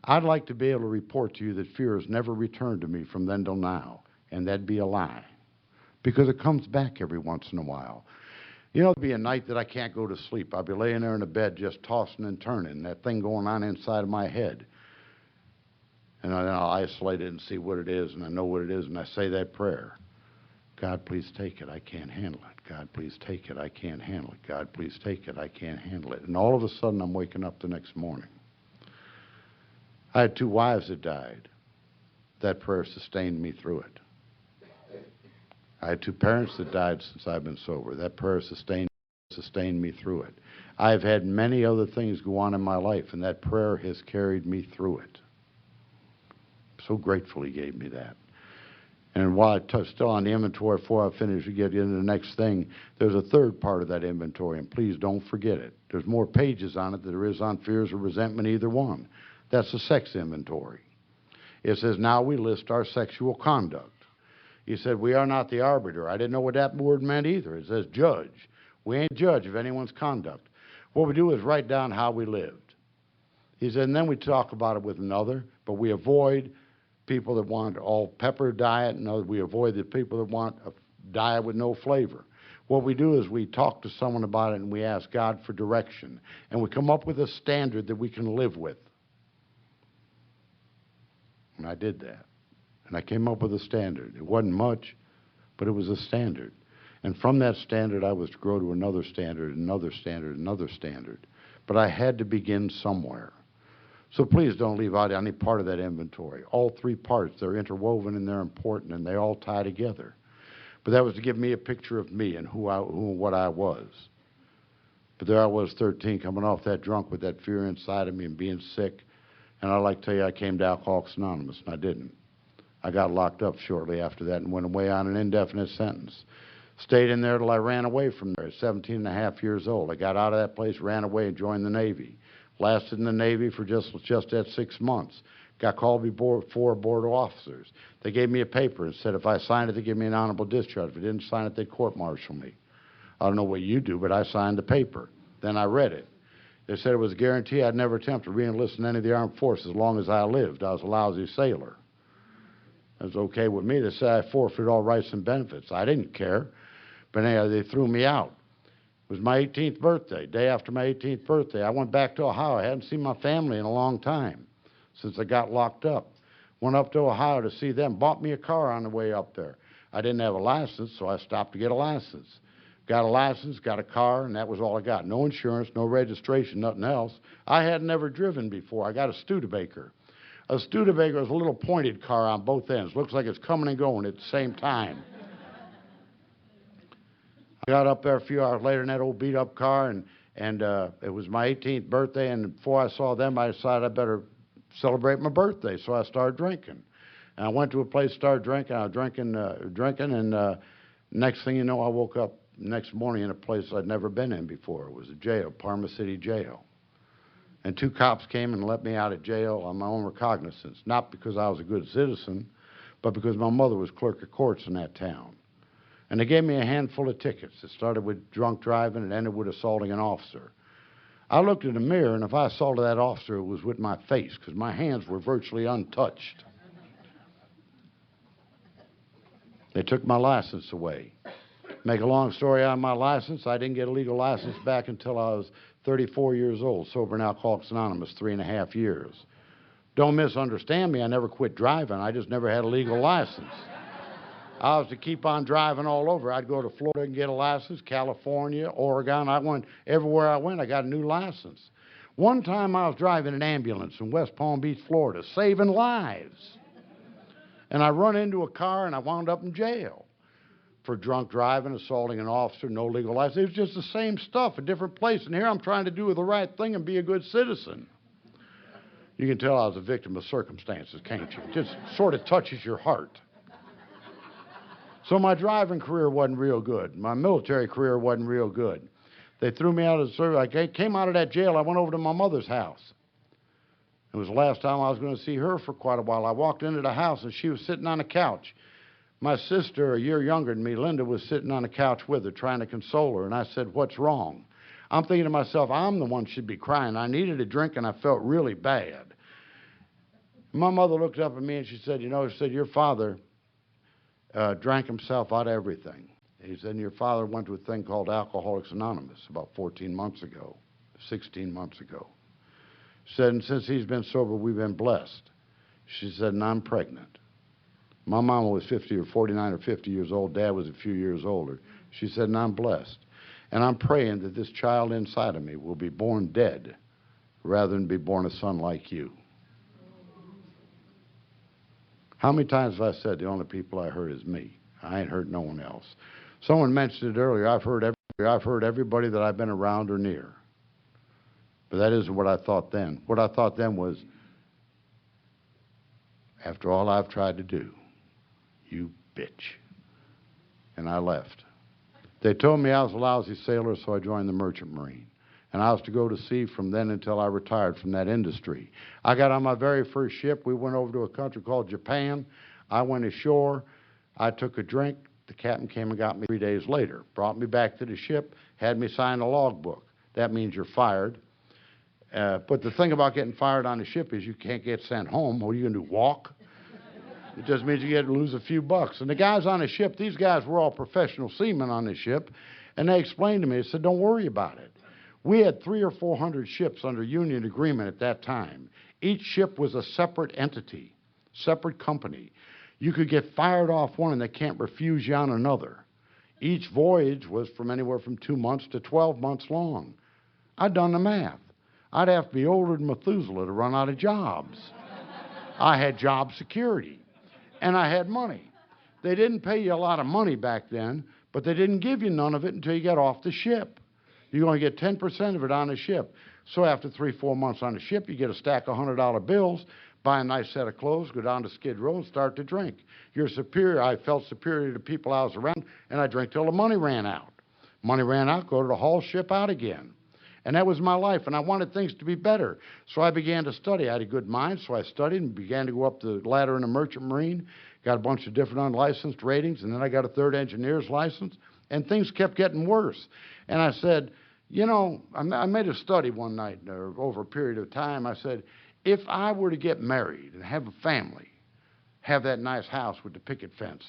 I'd like to be able to report to you that fear has never returned to me from then till now. And that'd be a lie. Because it comes back every once in a while. You know, there'll be a night that I can't go to sleep. I'll be laying there in the bed just tossing and turning, that thing going on inside of my head. And then I'll isolate it and see what it is, and I know what it is, and I say that prayer. God, please take it. I can't handle it. God, please take it. I can't handle it. God, please take it. I can't handle it. And all of a sudden, I'm waking up the next morning. I had 2 wives that died. That prayer sustained me through it. I had 2 parents that died since I've been sober. That prayer sustained me through it. I've had many other things go on in my life, and that prayer has carried me through it. I'm so grateful he gave me that. And while I'm still on the inventory, before I finish and get into the next thing, there's a third part of that inventory, and please don't forget it. There's more pages on it than there is on fears or resentment, either one. That's the sex inventory. It says, now we list our sexual conduct. He said, we are not the arbiter. I didn't know what that word meant either. It says judge. We ain't judge of anyone's conduct. What we do is write down how we lived. He said, and then we talk about it with another, but we avoid people that want all pepper diet, and we avoid the people that want a diet with no flavor. What we do is we talk to someone about it, and we ask God for direction, and we come up with a standard that we can live with. And I did that. And I came up with a standard. It wasn't much, but it was a standard. And from that standard, I was to grow to another standard, another standard, another standard. But I had to begin somewhere. So please don't leave out any part of that inventory. All 3 parts, they're interwoven and they're important, and they all tie together. But that was to give me a picture of me and who and what I was. But there I was, 13, coming off that drunk with that fear inside of me and being sick. And I'd like to tell you, I came to Alcoholics Anonymous, and I didn't. I got locked up shortly after that and went away on an indefinite sentence. Stayed in there till I ran away from there at 17 and a half years old. I got out of that place, ran away, and joined the Navy. Lasted in the Navy for just that 6 months. Got called before 4 board officers. They gave me a paper and said if I signed it, they give me an honorable discharge. If I didn't sign it, they'd court-martial me. I don't know what you do, but I signed the paper. Then I read it. They said it was a guarantee I'd never attempt to re-enlist in any of the armed forces as long as I lived. I was a lousy sailor. It was okay with me. They said I forfeited all rights and benefits. I didn't care. But anyway, they threw me out. It was my 18th birthday. Day after my 18th birthday, I went back to Ohio. I hadn't seen my family in a long time since I got locked up. Went up to Ohio to see them. Bought me a car on the way up there. I didn't have a license, so I stopped to get a license. Got a license, got a car, and that was all I got. No insurance, no registration, nothing else. I had never driven before. I got a Studebaker. A Studebaker is a little pointed car on both ends. Looks like it's coming and going at the same time. I got up there a few hours later in that old beat-up car, and it was my 18th birthday, and before I saw them, I decided I better celebrate my birthday, so I started drinking. And I went to a place, started drinking. I was drinking, and next thing you know, I woke up next morning in a place I'd never been in before. It was a jail, Parma City Jail. And 2 cops came and let me out of jail on my own recognizance, not because I was a good citizen, but because my mother was clerk of courts in that town. And they gave me a handful of tickets. It started with drunk driving and ended with assaulting an officer. I looked in the mirror, and if I assaulted that officer, it was with my face, because my hands were virtually untouched. They took my license away. Make a long story out of my license, I didn't get a legal license back until I was 34 years old, sober in Alcoholics Anonymous, 3.5 years. Don't misunderstand me, I never quit driving, I just never had a legal license. I was to keep on driving all over. I'd go to Florida and get a license, California, Oregon. I went everywhere I went, I got a new license. One time I was driving an ambulance in West Palm Beach, Florida, saving lives. And I run into a car and I wound up in jail for drunk driving, assaulting an officer, no legal license. It was just the same stuff, a different place. And here I'm trying to do the right thing and be a good citizen. You can tell I was a victim of circumstances, can't you? It just sort of touches your heart. So my driving career wasn't real good. My military career wasn't real good. They threw me out of the service. I came out of that jail. I went over to my mother's house. It was the last time I was going to see her for quite a while. I walked into the house, and she was sitting on a couch. My sister, a year younger than me, Linda, was sitting on the couch with her, trying to console her. And I said, "What's wrong?" I'm thinking to myself, I'm the one who should be crying. I needed a drink, and I felt really bad. My mother looked up at me, and she said, your father drank himself out of everything. He said, and your father went to a thing called Alcoholics Anonymous about 14 months ago, 16 months ago. She said, and since he's been sober, we've been blessed. She said, and I'm pregnant. My mama was 49 or 50 years old. Dad was a few years older. She said, and I'm blessed. And I'm praying that this child inside of me will be born dead rather than be born a son like you. How many times have I said the only people I hurt is me? I ain't hurt no one else. Someone mentioned it earlier. I've hurt everybody that I've been around or near. But that isn't what I thought then. What I thought then was, after all I've tried to do, you bitch. And I left. They told me I was a lousy sailor, so I joined the Merchant Marine. And I was to go to sea from then until I retired from that industry. I got on my very first ship. We went over to a country called Japan. I went ashore. I took a drink. The captain came and got me 3 days later. Brought me back to the ship, had me sign a logbook. That means you're fired. But the thing about getting fired on the ship is you can't get sent home. What are you going to do, walk? It just means you get to lose a few bucks. And the guys on the ship, these guys were all professional seamen on the ship, and they explained to me, they said, don't worry about it. We had 300 or 400 ships under union agreement at that time. Each ship was a separate entity, separate company. You could get fired off one and they can't refuse you on another. Each voyage was from anywhere from 2 months to 12 months long. I'd done the math. I'd have to be older than Methuselah to run out of jobs. I had job security, and I had money. They didn't pay you a lot of money back then, but they didn't give you none of it until you got off the ship. You only get 10% of it on the ship. So after 3 or 4 months on the ship, you get a stack of $100 bills, buy a nice set of clothes, go down to Skid Row and start to drink. You're superior. I felt superior to people I was around, and I drank till the money ran out. Money ran out, go to the haul ship out again. And that was my life, and I wanted things to be better. So I began to study. I had a good mind, so I studied and began to go up the ladder in the Merchant Marine, got a bunch of different unlicensed ratings, and then I got a third engineer's license, and things kept getting worse. And I said, you know, I made a study one night over a period of time. I said, if I were to get married and have a family, have that nice house with the picket fence,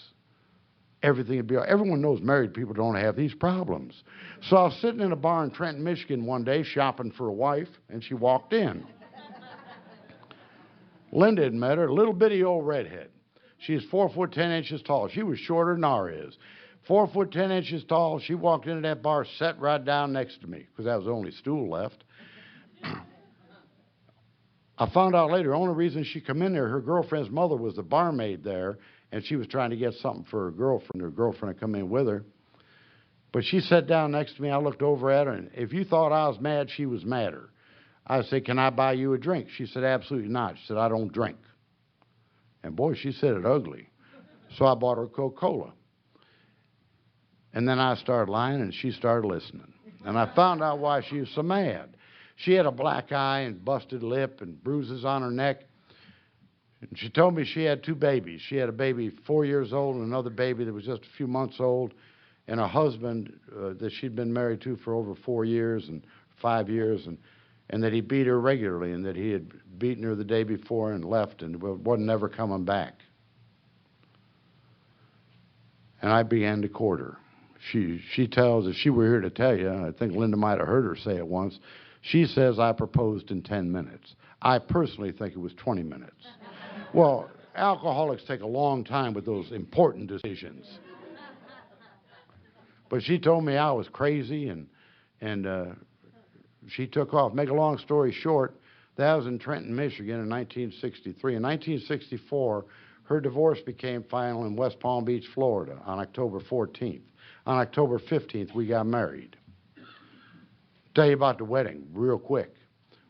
everything would be all right. Everyone knows married people don't have these problems. So I was sitting in a bar in Trenton, Michigan one day shopping for a wife, and she walked in. Linda had met her, a little bitty old redhead. She's 4 foot 10 inches tall. She was shorter than Nara is. 4 foot 10 inches tall. She walked into that bar, sat right down next to me, because that was the only stool left. I found out later, the only reason she come in there, her girlfriend's mother was the barmaid there, and she was trying to get something for her girlfriend. Her girlfriend had come in with her. But she sat down next to me. I looked over at her, and if you thought I was mad, she was madder. I said, can I buy you a drink? She said, absolutely not. She said, I don't drink. And boy, she said it ugly. So I bought her Coca-Cola. And then I started lying, and she started listening. And I found out why she was so mad. She had a black eye and busted lip and bruises on her neck. And she told me she had 2 babies. She had a baby 4 years old and another baby that was just a few months old, and a husband that she'd been married to for over 4 years and 5 years, and that he beat her regularly, and that he had beaten her the day before and left and wasn't never coming back. And I began to court her. She tells, if she were here to tell you, I think Linda might have heard her say it once, she says I proposed in 10 minutes. I personally think it was 20 minutes. Well, alcoholics take a long time with those important decisions. But she told me I was crazy, and she took off. Make a long story short, that was in Trenton, Michigan in 1963. In 1964, her divorce became final in West Palm Beach, Florida on October 14th. On October 15th, we got married. Tell you about the wedding real quick.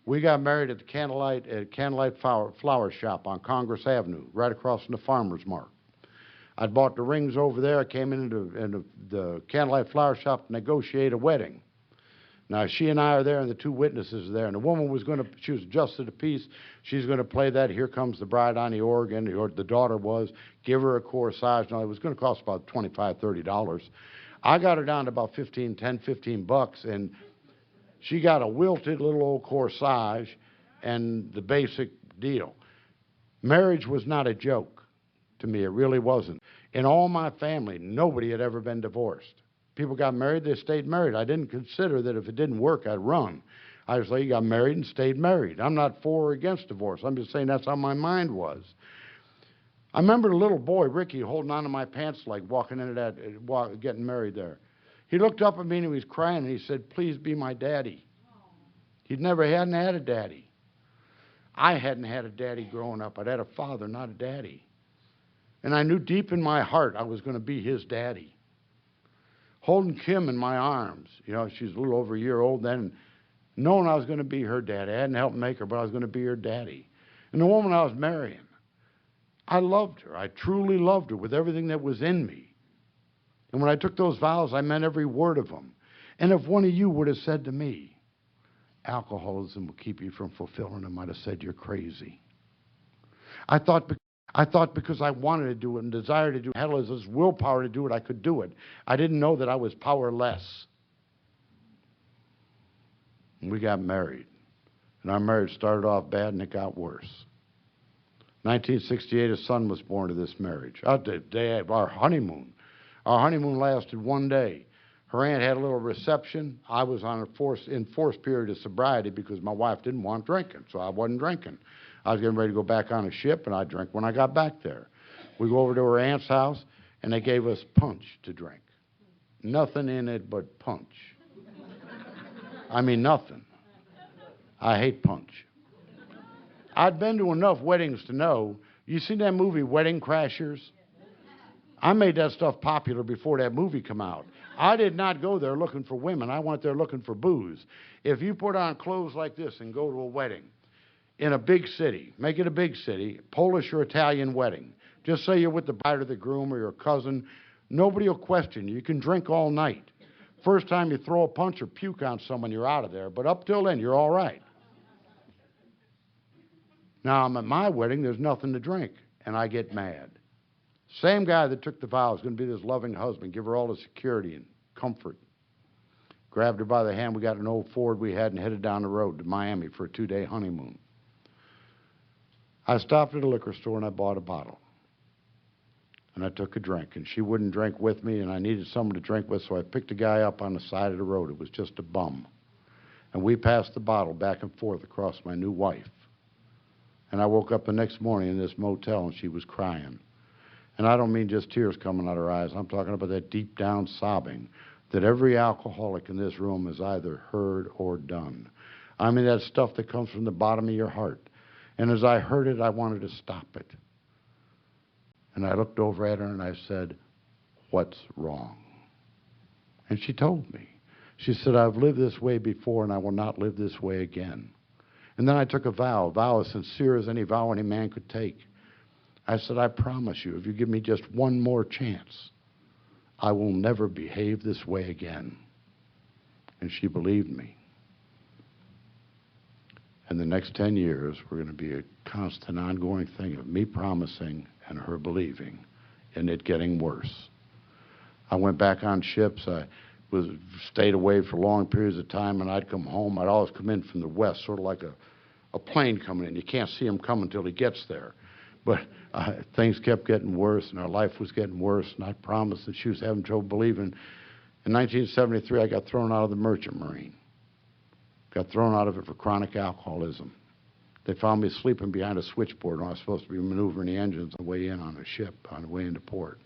We got married at the Candlelight Flower Shop on Congress Avenue, right across from the Farmer's Market. I'd bought the rings over there. I came into the Candlelight Flower Shop to negotiate a wedding. Now, she and I are there, and the 2 witnesses are there. And the woman she was adjusted a piece. She's going to play that Here Comes the Bride on the organ, or the daughter was, give her a corsage. Now, it was going to cost about $25, $30. I got her down to about $15 and she got a wilted little old corsage and the basic deal. Marriage was not a joke to me. It really wasn't. In all my family, nobody had ever been divorced. People got married, they stayed married. I didn't consider that if it didn't work, I'd run. I was like, you got married and stayed married. I'm not for or against divorce. I'm just saying that's how my mind was. I remember the little boy, Ricky, holding onto my pants like walking into that, getting married there. He looked up at me and he was crying and he said, please be my daddy. Hadn't had a daddy. I hadn't had a daddy growing up. I'd had a father, not a daddy. And I knew deep in my heart I was going to be his daddy. Holding Kim in my arms, you know, she's a little over a year old then, knowing I was going to be her daddy. I hadn't helped make her, but I was going to be her daddy. And the woman I was marrying, I loved her. I truly loved her with everything that was in me. And when I took those vows, I meant every word of them. And if one of you would have said to me, alcoholism will keep you from fulfilling them, I'd have said, you're crazy. I thought because I wanted to do it and desired to do it, hell is this willpower to do it, I could do it. I didn't know that I was powerless. And we got married. And our marriage started off bad and it got worse. 1968, a son was born to this marriage. Our honeymoon. Our honeymoon lasted one day. Her aunt had a little reception. I was on an enforced period of sobriety because my wife didn't want drinking, so I wasn't drinking. I was getting ready to go back on a ship, and I'd drink when I got back there. We go over to her aunt's house, and they gave us punch to drink. Nothing in it but punch. I mean, nothing. I hate punch. I'd been to enough weddings to know. You seen that movie, Wedding Crashers? I made that stuff popular before that movie come out. I did not go there looking for women. I went there looking for booze. If you put on clothes like this and go to a wedding in a big city, make it a big city, Polish or Italian wedding, just say you're with the bride or the groom or your cousin, nobody will question you. You can drink all night. First time you throw a punch or puke on someone, you're out of there. But up till then, you're all right. Now, I'm at my wedding, there's nothing to drink, and I get mad. Same guy that took the vow is going to be this loving husband, give her all the security and comfort. Grabbed her by the hand. We got an old Ford we had and headed down the road to Miami for a 2-day honeymoon. I stopped at a liquor store and I bought a bottle. And I took a drink. And she wouldn't drink with me, and I needed someone to drink with, so I picked a guy up on the side of the road. It was just a bum. And we passed the bottle back and forth across my new wife. And I woke up the next morning in this motel and she was crying. And I don't mean just tears coming out of her eyes. I'm talking about that deep down sobbing that every alcoholic in this room has either heard or done. I mean that stuff that comes from the bottom of your heart. And as I heard it, I wanted to stop it. And I looked over at her and I said, what's wrong? And she told me. She said, I've lived this way before and I will not live this way again. And then I took a vow as sincere as any vow any man could take. I said, I promise you, if you give me just one more chance, I will never behave this way again. And she believed me. And the next 10 years were going to be a constant, ongoing thing of me promising and her believing, and it getting worse. I went back on ships. I stayed away for long periods of time, and I'd come home. I'd always come in from the west, sort of like a plane coming in. You can't see him coming until he gets there. But things kept getting worse, and our life was getting worse, and I promised that she was having trouble believing. In 1973, I got thrown out of the Merchant Marine. Got thrown out of it for chronic alcoholism. They found me sleeping behind a switchboard when I was supposed to be maneuvering the engines on the way in on a ship, on the way into port.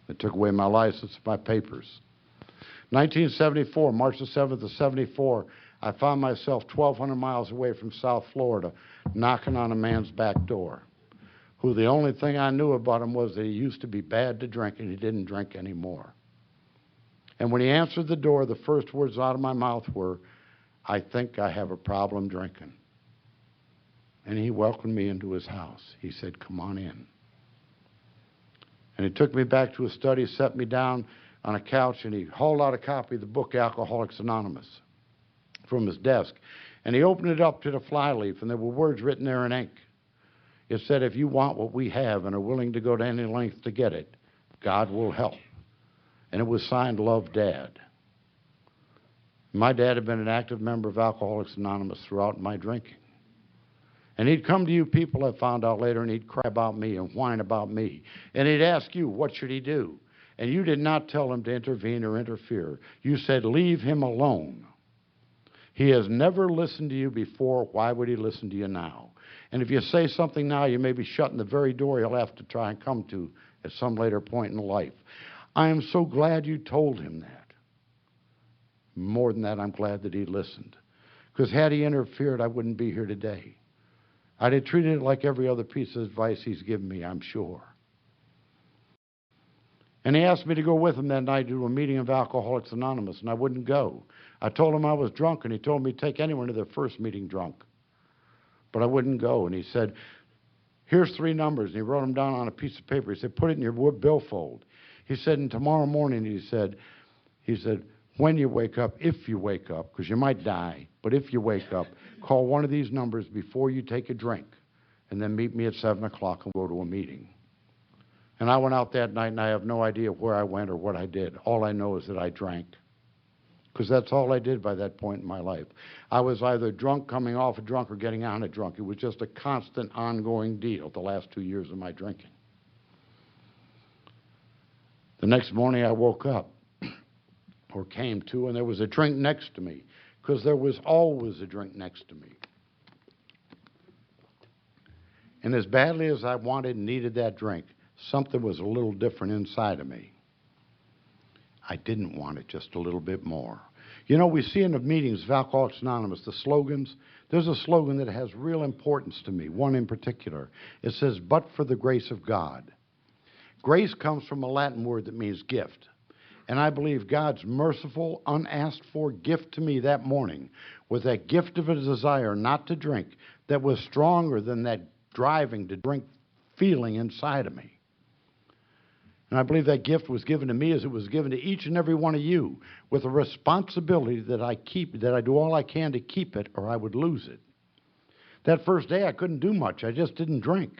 They took away my license and my papers. 1974, March the 7th of 74, I found myself 1,200 miles away from South Florida, knocking on a man's back door, who the only thing I knew about him was that he used to be bad to drink and he didn't drink anymore. And when he answered the door, the first words out of my mouth were, I think I have a problem drinking. And he welcomed me into his house. He said, come on in. And he took me back to his study, set me down on a couch, and he hauled out a copy of the book Alcoholics Anonymous from his desk. And he opened it up to the flyleaf, and there were words written there in ink. It said, if you want what we have and are willing to go to any length to get it, God will help. And it was signed, Love, Dad. My dad had been an active member of Alcoholics Anonymous throughout my drinking. And he'd come to you people, I found out later, and he'd cry about me and whine about me. And he'd ask you, what should he do? And you did not tell him to intervene or interfere. You said, leave him alone. He has never listened to you before. Why would he listen to you now? And if you say something now, you may be shutting the very door he'll have to try and come to at some later point in life. I am so glad you told him that. More than that, I'm glad that he listened. Because had he interfered, I wouldn't be here today. I'd have treated it like every other piece of advice he's given me, I'm sure. And he asked me to go with him that night to a meeting of Alcoholics Anonymous, and I wouldn't go. I told him I was drunk, and he told me to take anyone to their first meeting drunk. But I wouldn't go, and he said, here's 3 numbers, and he wrote them down on a piece of paper. He said, put it in your billfold. He said, and tomorrow morning, he said, when you wake up, if you wake up, because you might die, but if you wake up, call one of these numbers before you take a drink, and then meet me at 7 o'clock and go to a meeting. And I went out that night, and I have no idea where I went or what I did. All I know is that I drank, because that's all I did by that point in my life. I was either drunk, coming off a drunk, or getting on a drunk. It was just a constant, ongoing deal the last 2 years of my drinking. The next morning, I woke up, or came to, and there was a drink next to me, because there was always a drink next to me. And as badly as I wanted and needed that drink, something was a little different inside of me. I didn't want it just a little bit more. You know, we see in the meetings of Alcoholics Anonymous, the slogans. There's a slogan that has real importance to me, one in particular. It says, but for the grace of God. Grace comes from a Latin word that means gift. And I believe God's merciful, unasked for gift to me that morning was that gift of a desire not to drink that was stronger than that driving to drink feeling inside of me. And I believe that gift was given to me as it was given to each and every one of you, with a responsibility that I do all I can to keep it, or I would lose it. That first day I couldn't do much. I just didn't drink.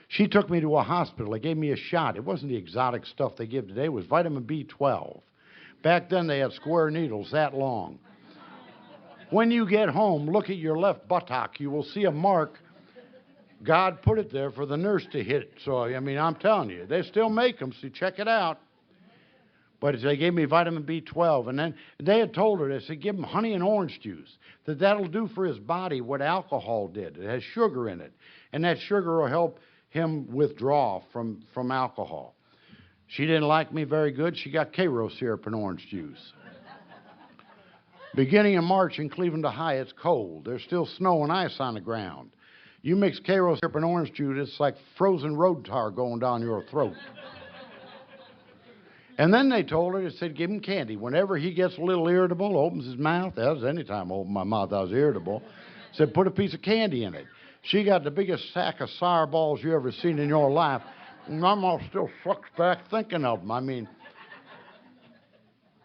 She took me to a hospital. They gave me a shot. It wasn't the exotic stuff they give today. It was vitamin B12. Back then they had square needles that long. When you get home, look at your left buttock. You will see a mark. God put it there for the nurse to hit. So, I mean, I'm telling you, they still make them, so check it out. But they gave me vitamin B12, and then they had told her, they said, give him honey and orange juice, that'll do for his body what alcohol did. It has sugar in it, and that sugar will help him withdraw from alcohol. She didn't like me very good. She got Cairo syrup and orange juice. Beginning in March in Cleveland, Ohio, it's cold. There's still snow and ice on the ground. You mix Cairo syrup and orange juice, it's like frozen road tar going down your throat. And then they told her, they said, give him candy. Whenever he gets a little irritable, opens his mouth, that was any time I opened my mouth, I was irritable, said, put a piece of candy in it. She got the biggest sack of sour balls you ever seen in your life. And I'm all still sucked back thinking of them. I mean,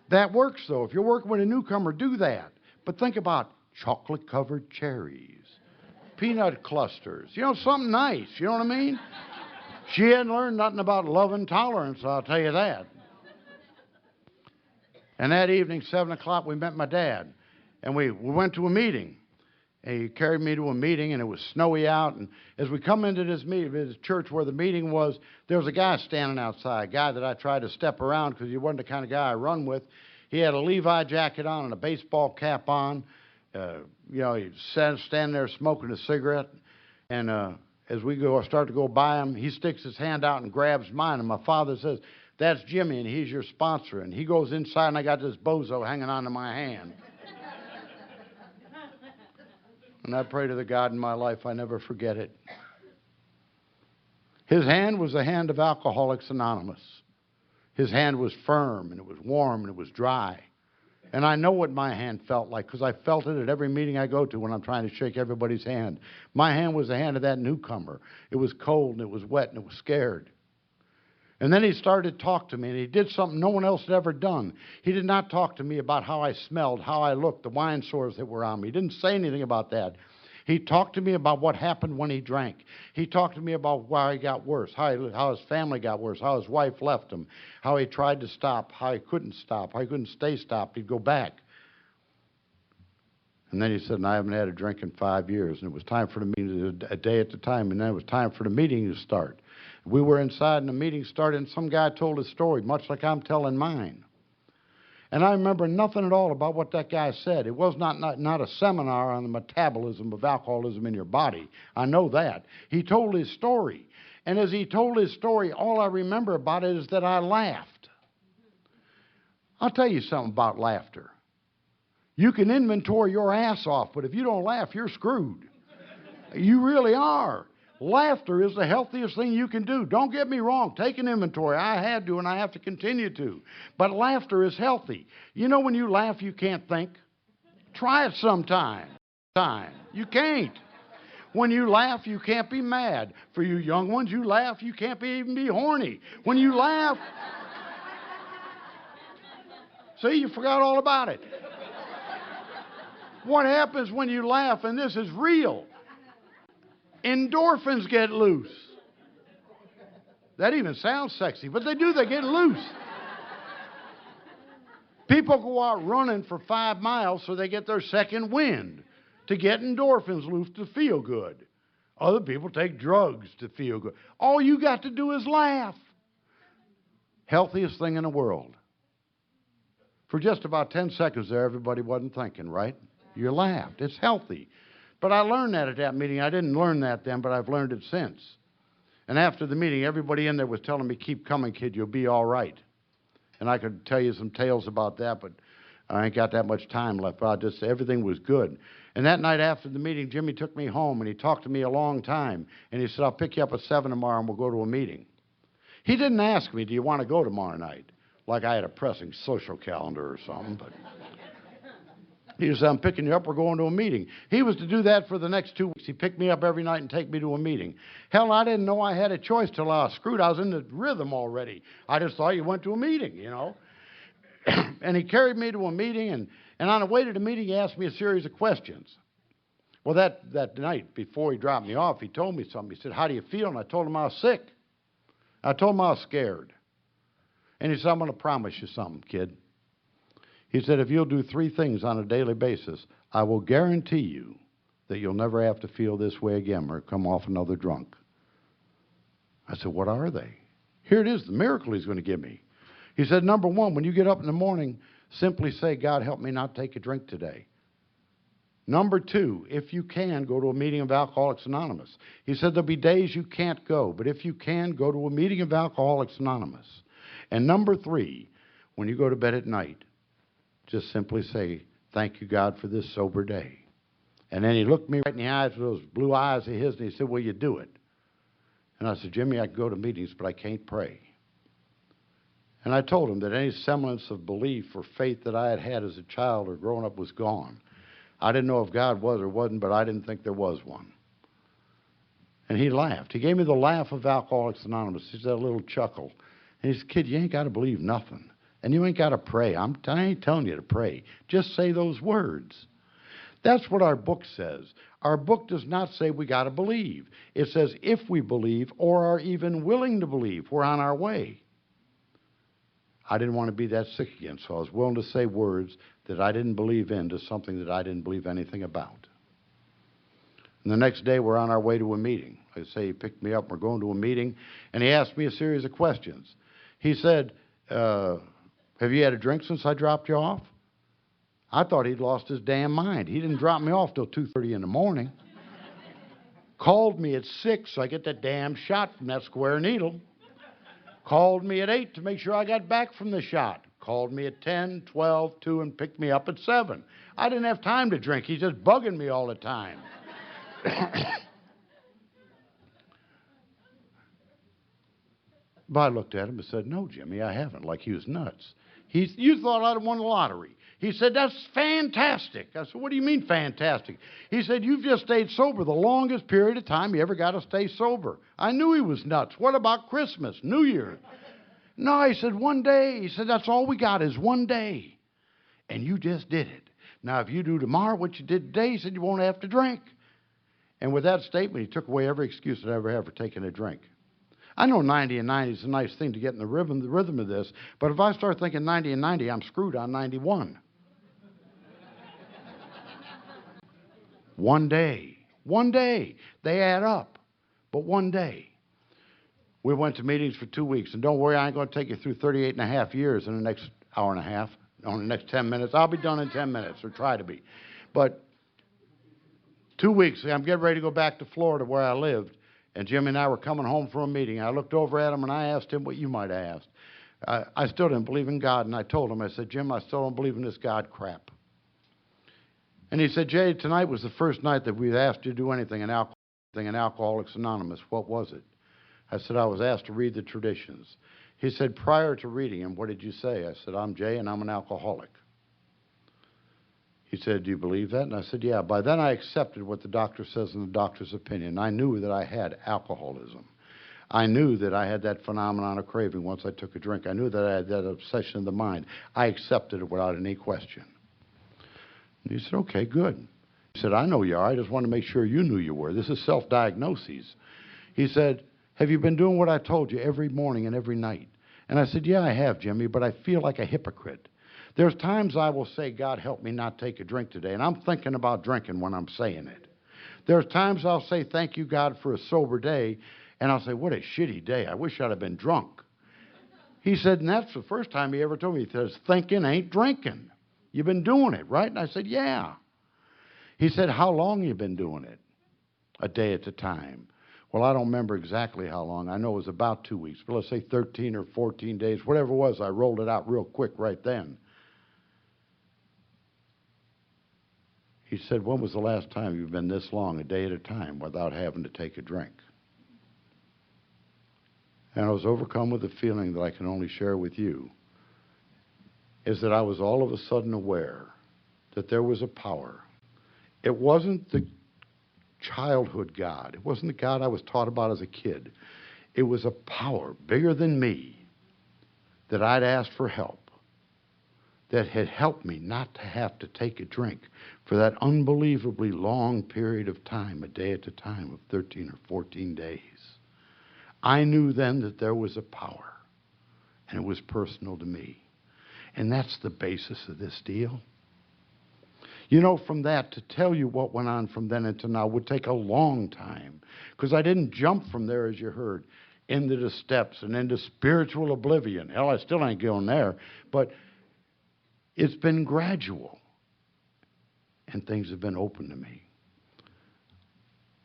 that works, though. If you're working with a newcomer, do that. But think about chocolate-covered cherries, peanut clusters, something nice, you know what I mean? She hadn't learned nothing about love and tolerance, I'll tell you that. And that evening, 7 o'clock, we met my dad, and we went to a meeting. And he carried me to a meeting, and it was snowy out. And as we come into this church where the meeting was, there was a guy standing outside, a guy that I tried to step around because he wasn't the kind of guy I run with. He had a Levi jacket on and a baseball cap on. He'd stand there smoking a cigarette. And as we start to go by him, he sticks his hand out and grabs mine. And my father says, that's Jimmy, and he's your sponsor. And he goes inside, and I got this bozo hanging onto my hand. And I pray to the God in my life I never forget it. His hand was the hand of Alcoholics Anonymous. His hand was firm, and it was warm, and it was dry. And I know what my hand felt like, because I felt it at every meeting I go to when I'm trying to shake everybody's hand. My hand was the hand of that newcomer. It was cold, and it was wet, and it was scared. And then he started to talk to me, and he did something no one else had ever done. He did not talk to me about how I smelled, how I looked, the wine sores that were on me. He didn't say anything about that. He talked to me about what happened when he drank. He talked to me about why he got worse, how his family got worse, how his wife left him, how he tried to stop, how he couldn't stop, how he couldn't stay stopped. He'd go back. And then he said, and I haven't had a drink in 5 years. And it was time for the meeting, a day at a time, and then it was time for the meeting to start. We were inside, and the meeting started, and some guy told his story, much like I'm telling mine. And I remember nothing at all about what that guy said. It was not a seminar on the metabolism of alcoholism in your body. I know that. He told his story. And as he told his story, all I remember about it is that I laughed. I'll tell you something about laughter. You can inventory your ass off, but if you don't laugh, you're screwed. You really are. Laughter is the healthiest thing you can do. Don't get me wrong. Take an inventory. I had to, and I have to continue to. But laughter is healthy. You know when you laugh, you can't think? Try it sometime. You can't. When you laugh, you can't be mad. For you young ones, you laugh, you can't even be horny. When you laugh, see, you forgot all about it. What happens when you laugh, and this is real, endorphins get loose. That even sounds sexy, but they do, they get loose. People go out running for 5 miles so they get their second wind, to get endorphins loose to feel good. Other people take drugs to feel good. All you got to do is laugh. Healthiest thing in the world. For just about 10 seconds there, everybody wasn't thinking, right? You laughed. It's healthy. But I learned that at that meeting. I didn't learn that then, but I've learned it since. And after the meeting, everybody in there was telling me, keep coming, kid, you'll be all right. And I could tell you some tales about that, but I ain't got that much time left. But everything was good. And that night after the meeting, Jimmy took me home, and he talked to me a long time. And he said, I'll pick you up at 7 tomorrow, and we'll go to a meeting. He didn't ask me, do you want to go tomorrow night? Like I had a pressing social calendar or something. But he said, I'm picking you up, we're going to a meeting. He was to do that for the next 2 weeks. He picked me up every night and take me to a meeting. Hell, I didn't know I had a choice till I was screwed. I was in the rhythm already. I just thought you went to a meeting, you know. And he carried me to a meeting, and on the way to the meeting, he asked me a series of questions. Well, that night, before he dropped me off, he told me something. He said, how do you feel? And I told him I was sick. I told him I was scared. And he said, I'm going to promise you something, kid. He said, if you'll do 3 things on a daily basis, I will guarantee you that you'll never have to feel this way again or come off another drunk. I said, what are they? Here it is, the miracle he's going to give me. He said, number 1, when you get up in the morning, simply say, God, help me not take a drink today. Number 2, if you can, go to a meeting of Alcoholics Anonymous. He said, there'll be days you can't go, but if you can, go to a meeting of Alcoholics Anonymous. And number 3, when you go to bed at night, just simply say, thank you, God, for this sober day. And then he looked me right in the eyes with those blue eyes of his, and he said, will you do it? And I said, Jimmy, I can go to meetings, but I can't pray. And I told him that any semblance of belief or faith that I had had as a child or growing up was gone. I didn't know if God was or wasn't, but I didn't think there was one. And he laughed. He gave me the laugh of Alcoholics Anonymous. He said a little chuckle. And he said, kid, you ain't got to believe nothing. And you ain't got to pray. I ain't telling you to pray. Just say those words. That's what our book says. Our book does not say we got to believe. It says if we believe or are even willing to believe, we're on our way. I didn't want to be that sick again, so I was willing to say words that I didn't believe in to something that I didn't believe anything about. And the next day, we're on our way to a meeting. I say he picked me up, we're going to a meeting, and he asked me a series of questions. He said, have you had a drink since I dropped you off? I thought he'd lost his damn mind. He didn't drop me off till 2:30 in the morning. Called me at 6 so I get that damn shot from that square needle. Called me at 8 to make sure I got back from the shot. Called me at 10, 12, 2, and picked me up at 7. I didn't have time to drink. He's just bugging me all the time. But I looked at him and said, no, Jimmy, I haven't, like he was nuts. You thought I'd won the lottery. He said, that's fantastic. I said, what do you mean fantastic? He said, you've just stayed sober the longest period of time you ever got to stay sober. I knew he was nuts. What about Christmas, New Year? No, he said, one day. He said, that's all we got is one day. And you just did it. Now, if you do tomorrow what you did today, he said, you won't have to drink. And with that statement, he took away every excuse that I ever had for taking a drink. I know 90 and 90 is a nice thing to get in the rhythm of this, but if I start thinking 90 and 90, I'm screwed on 91. One day. They add up. But one day. We went to meetings for 2 weeks. And don't worry, I ain't going to take you through 38 and a half years in the next hour and a half. On the next 10 minutes. I'll be done in 10 minutes, or try to be. But 2 weeks, I'm getting ready to go back to Florida where I lived. And Jimmy and I were coming home from a meeting. I looked over at him and I asked him what you might have asked. I still didn't believe in God. And I told him, I said, Jim, I still don't believe in this God crap. And he said, Jay, tonight was the first night that we asked you to do anything in Alcoholics Anonymous. What was it? I said, I was asked to read the traditions. He said, prior to reading them, what did you say? I said, I'm Jay and I'm an alcoholic. He said, do you believe that? And I said, yeah. By then I accepted what the doctor says in the doctor's opinion. I knew that I had alcoholism. I knew that I had that phenomenon of craving once I took a drink. I knew that I had that obsession of the mind. I accepted it without any question. And he said, okay, good. He said, I know you are. I just wanted to make sure you knew you were. This is self-diagnosis. He said, have you been doing what I told you every morning and every night? And I said, yeah, I have, Jimmy, but I feel like a hypocrite. There's times I will say, God, help me not take a drink today, and I'm thinking about drinking when I'm saying it. There's times I'll say, thank you, God, for a sober day, and I'll say, what a shitty day. I wish I'd have been drunk. He said, and that's the first time he ever told me. He says, thinking ain't drinking. You've been doing it, right? And I said, yeah. He said, how long you been doing it? A day at a time. Well, I don't remember exactly how long. I know it was about 2 weeks, but let's say 13 or 14 days, whatever it was. I rolled it out real quick right then. He said, when was the last time you've been this long, a day at a time, without having to take a drink? And I was overcome with a feeling that I can only share with you, is that I was all of a sudden aware that there was a power. It wasn't the childhood God. It wasn't the God I was taught about as a kid. It was a power bigger than me that I'd asked for help, that had helped me not to have to take a drink for that unbelievably long period of time, a day at a time of 13 or 14 days. I knew then that there was a power, and it was personal to me. And that's the basis of this deal. You know, from that, to tell you what went on from then until now would take a long time, because I didn't jump from there, as you heard, into the steps and into spiritual oblivion. Hell, I still ain't going there, but it's been gradual, and things have been open to me.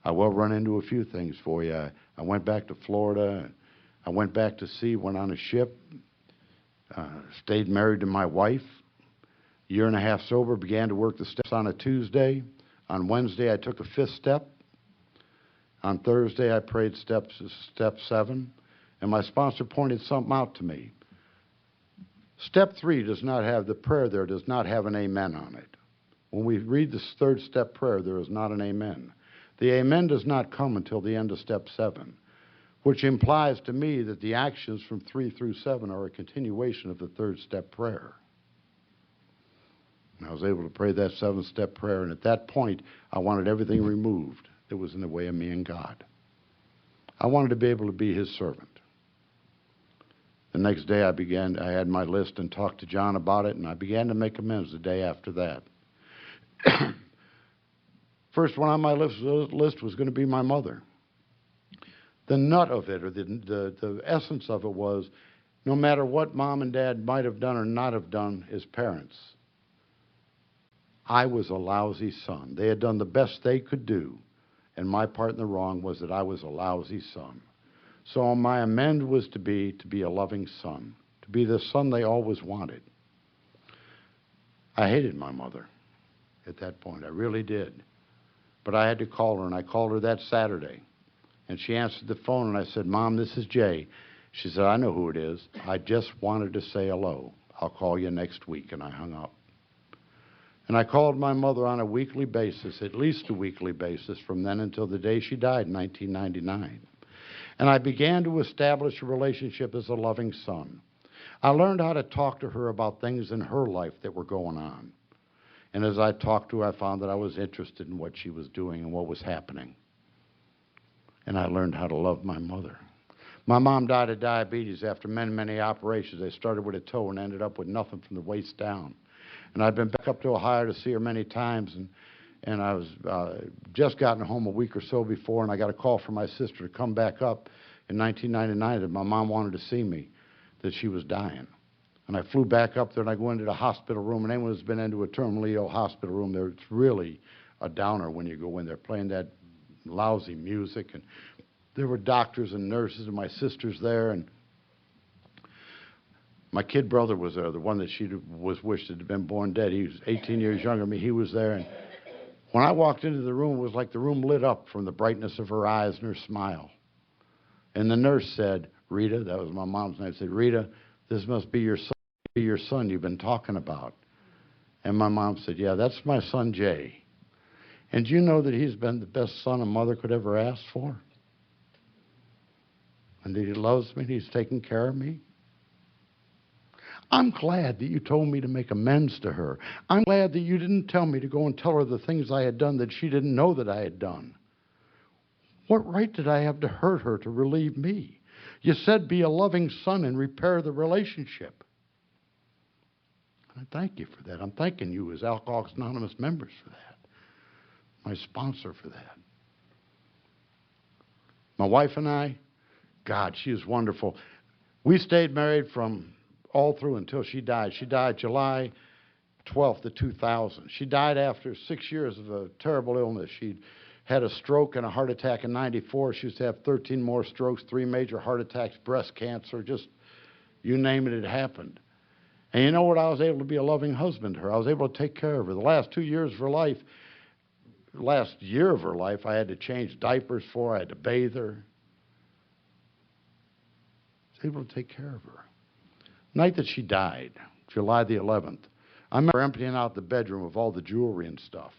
I will run into a few things for you. I went back to Florida. I went back to sea, went on a ship, stayed married to my wife. A year and a half sober, began to work the steps on a Tuesday. On Wednesday, I took a 5th step. On Thursday, I prayed step 7, and my sponsor pointed something out to me. Step 3 does not have, the prayer there does not have an amen on it. When we read the 3rd step prayer, there is not an amen. The amen does not come until the end of step 7, which implies to me that the actions from 3 through 7 are a continuation of the 3rd step prayer. And I was able to pray that 7th step prayer, and at that point, I wanted everything removed that was in the way of me and God. I wanted to be able to be his servant. The next day I had my list and talked to John about it, and I began to make amends the day after that. First one on my list was going to be my mother. The nut of it, or the essence of it was, no matter what Mom and Dad might have done or not have done as parents, I was a lousy son. They had done the best they could do, and my part in the wrong was that I was a lousy son. So my amend was to be a loving son, to be the son they always wanted. I hated my mother at that point. I really did. But I had to call her, and I called her that Saturday. And she answered the phone, and I said, Mom, this is Jay. She said, I know who it is. I just wanted to say hello. I'll call you next week. And I hung up. And I called my mother on a weekly basis, at least a weekly basis, from then until the day she died in 1999. And I began to establish a relationship as a loving son. I learned how to talk to her about things in her life that were going on. And as I talked to her, I found that I was interested in what she was doing and what was happening. And I learned how to love my mother. My mom died of diabetes after many, many operations. They started with a toe and ended up with nothing from the waist down. And I'd been back up to Ohio to see her many times, and I was just gotten home a week or so before, and I got a call from my sister to come back up in 1999 that my mom wanted to see me, that she was dying. And I flew back up there, and I go into the hospital room, and anyone who's been into a terminally ill hospital room there, it's really a downer when you go in there, playing that lousy music. And there were doctors and nurses, and my sister's there, and my kid brother was there, the one that she was wished had been born dead. He was 18 years younger than me. He was there, When I walked into the room, it was like the room lit up from the brightness of her eyes and her smile. And the nurse said, Rita, that was my mom's name, said, Rita, this must be your son you've been talking about. And my mom said, yeah, that's my son, Jay. And do you know that he's been the best son a mother could ever ask for? And that he loves me and he's taking care of me? I'm glad that you told me to make amends to her. I'm glad that you didn't tell me to go and tell her the things I had done that she didn't know that I had done. What right did I have to hurt her to relieve me? You said be a loving son and repair the relationship. I thank you for that. I'm thanking you as Alcoholics Anonymous members for that. My sponsor for that. My wife and I, God, she is wonderful. We stayed married from all through until she died. She died July 12th of 2000. She died after 6 years of a terrible illness. She had a stroke and a heart attack in 94. She used to have 13 more strokes, 3 major heart attacks, breast cancer, just you name it, it happened. And you know what? I was able to be a loving husband to her. I was able to take care of her. The last 2 years of her life, last year of her life, I had to change diapers for her. I had to bathe her. I was able to take care of her. The night that she died, July the 11th, I remember emptying out the bedroom of all the jewelry and stuff.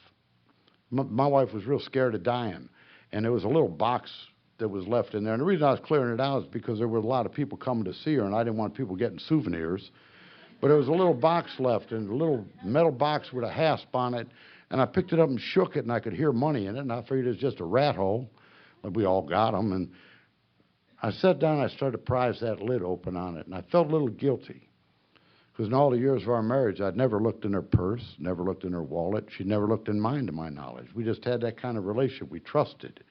My wife was real scared of dying, and there was a little box that was left in there. And the reason I was clearing it out is because there were a lot of people coming to see her, and I didn't want people getting souvenirs. But there was a little box left, and a little metal box with a hasp on it, and I picked it up and shook it, and I could hear money in it, and I figured it was just a rat hole. But we all got them, and I sat down and I started to prise that lid open on it, and I felt a little guilty. Because in all the years of our marriage, I'd never looked in her purse, never looked in her wallet. She never looked in mine, to my knowledge. We just had that kind of relationship. We trusted.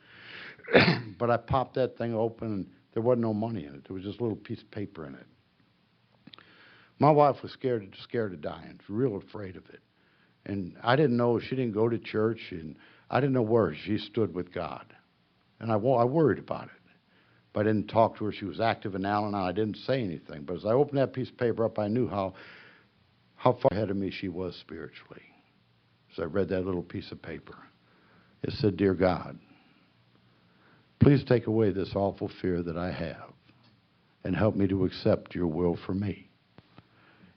But I popped that thing open, and there wasn't no money in it. There was just a little piece of paper in it. My wife was scared of dying, real afraid of it. And I didn't know, she didn't go to church, and I didn't know where she stood with God. And I worried about it. But I didn't talk to her. She was active in Al-Anon. I didn't say anything. But as I opened that piece of paper up, I knew how far ahead of me she was spiritually. So I read that little piece of paper. It said, Dear God, please take away this awful fear that I have and help me to accept your will for me.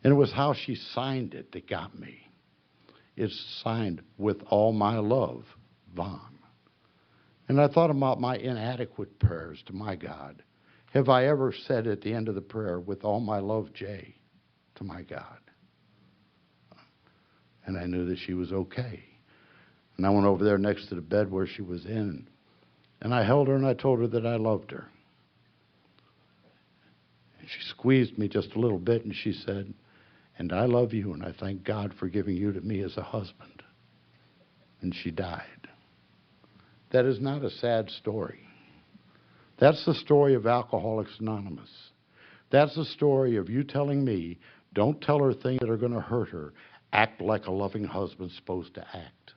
And it was how she signed it that got me. It's signed with all my love, Vaughn. And I thought about my inadequate prayers to my God. Have I ever said at the end of the prayer, with all my love, Jay, to my God? And I knew that she was okay. And I went over there next to the bed where she was in, and I held her and I told her that I loved her. And she squeezed me just a little bit and she said, and I love you and I thank God for giving you to me as a husband. And she died. That is not a sad story. That's the story of Alcoholics Anonymous. That's the story of you telling me, don't tell her things that are going to hurt her. Act like a loving husband's supposed to act.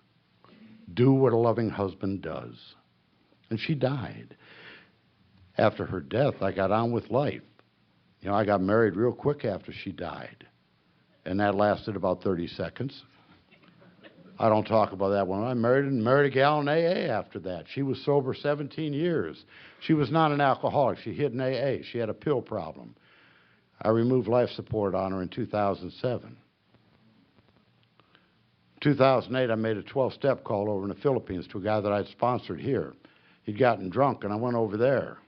Do what a loving husband does. And she died. After her death, I got on with life. You know, I got married real quick after she died. And that lasted about 30 seconds. I don't talk about that one. I married a gal in AA after that. She was sober 17 years. She was not an alcoholic. She hid in AA. She had a pill problem. I removed life support on her in 2007. 2008, I made a 12-step call over in the Philippines to a guy that I'd sponsored here. He'd gotten drunk, and I went over there.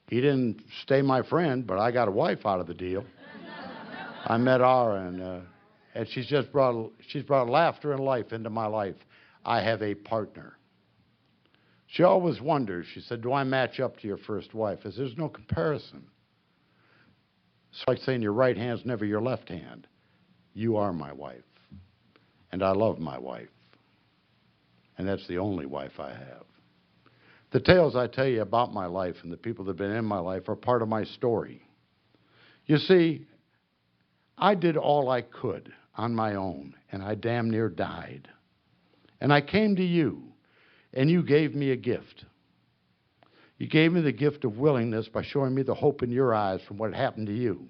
He didn't stay my friend, but I got a wife out of the deal. I met Ara, and she's brought laughter and life into my life. I have a partner. She always wonders, she said, do I match up to your first wife? I said, there's no comparison. It's like saying your right hand's never your left hand. You are my wife, and I love my wife, and that's the only wife I have. The tales I tell you about my life and the people that have been in my life are part of my story. You see, I did all I could on my own, and I damn near died. And I came to you, and you gave me a gift. You gave me the gift of willingness by showing me the hope in your eyes from what happened to you.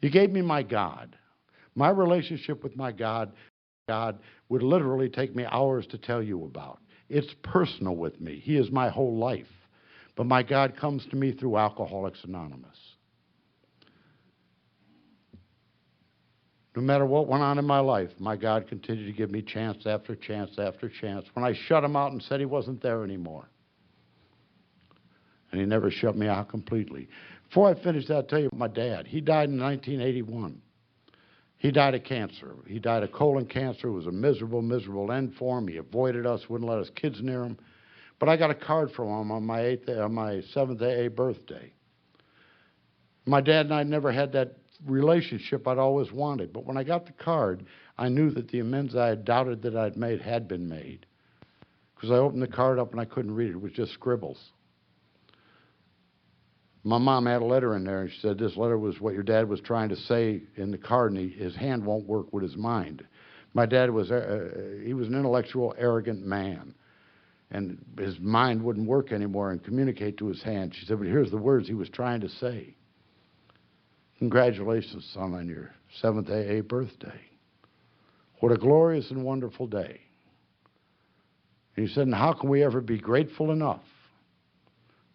You gave me my God. My relationship with my God God would literally take me hours to tell you about. It's personal with me. He is my whole life. But my God comes to me through Alcoholics Anonymous. No matter what went on in my life, my God continued to give me chance after chance after chance. When I shut him out and said he wasn't there anymore. And he never shut me out completely. Before I finish, I'll tell you my dad. He died in 1981. He died of cancer. He died of colon cancer. It was a miserable, miserable end for him. He avoided us, wouldn't let us kids near him. But I got a card from him on my 7th AA birthday. My dad and I never had that relationship I'd always wanted. But when I got the card, I knew that the amends I had doubted that I'd made had been made. Because I opened the card up and I couldn't read it. It was just scribbles. My mom had a letter in there, and she said this letter was what your dad was trying to say in the card, and his hand won't work with his mind. My dad was, he was an intellectual, arrogant man, and his mind wouldn't work anymore and communicate to his hand. She said, but here's the words he was trying to say. Congratulations, son, on your 7th AA birthday. What a glorious and wonderful day. And he said, and how can we ever be grateful enough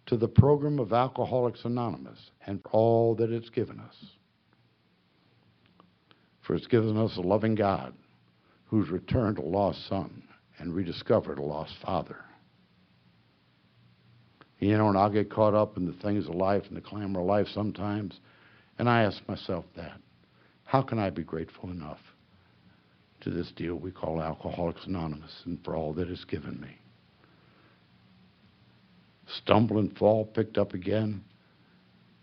to the program of Alcoholics Anonymous and for all that it's given us? For it's given us a loving God who's returned a lost son and rediscovered a lost father. You know, and I'll get caught up in the things of life and the clamor of life sometimes, and I ask myself that. How can I be grateful enough to this deal we call Alcoholics Anonymous and for all that it's given me? Stumble and fall, picked up again.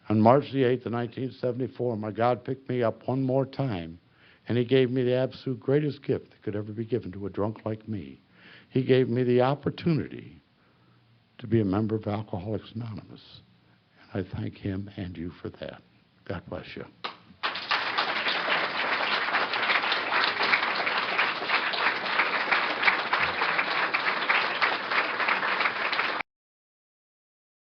On March the 8th of 1974, my God picked me up one more time, and he gave me the absolute greatest gift that could ever be given to a drunk like me. He gave me the opportunity to be a member of Alcoholics Anonymous, and I thank him and you for that. God bless you.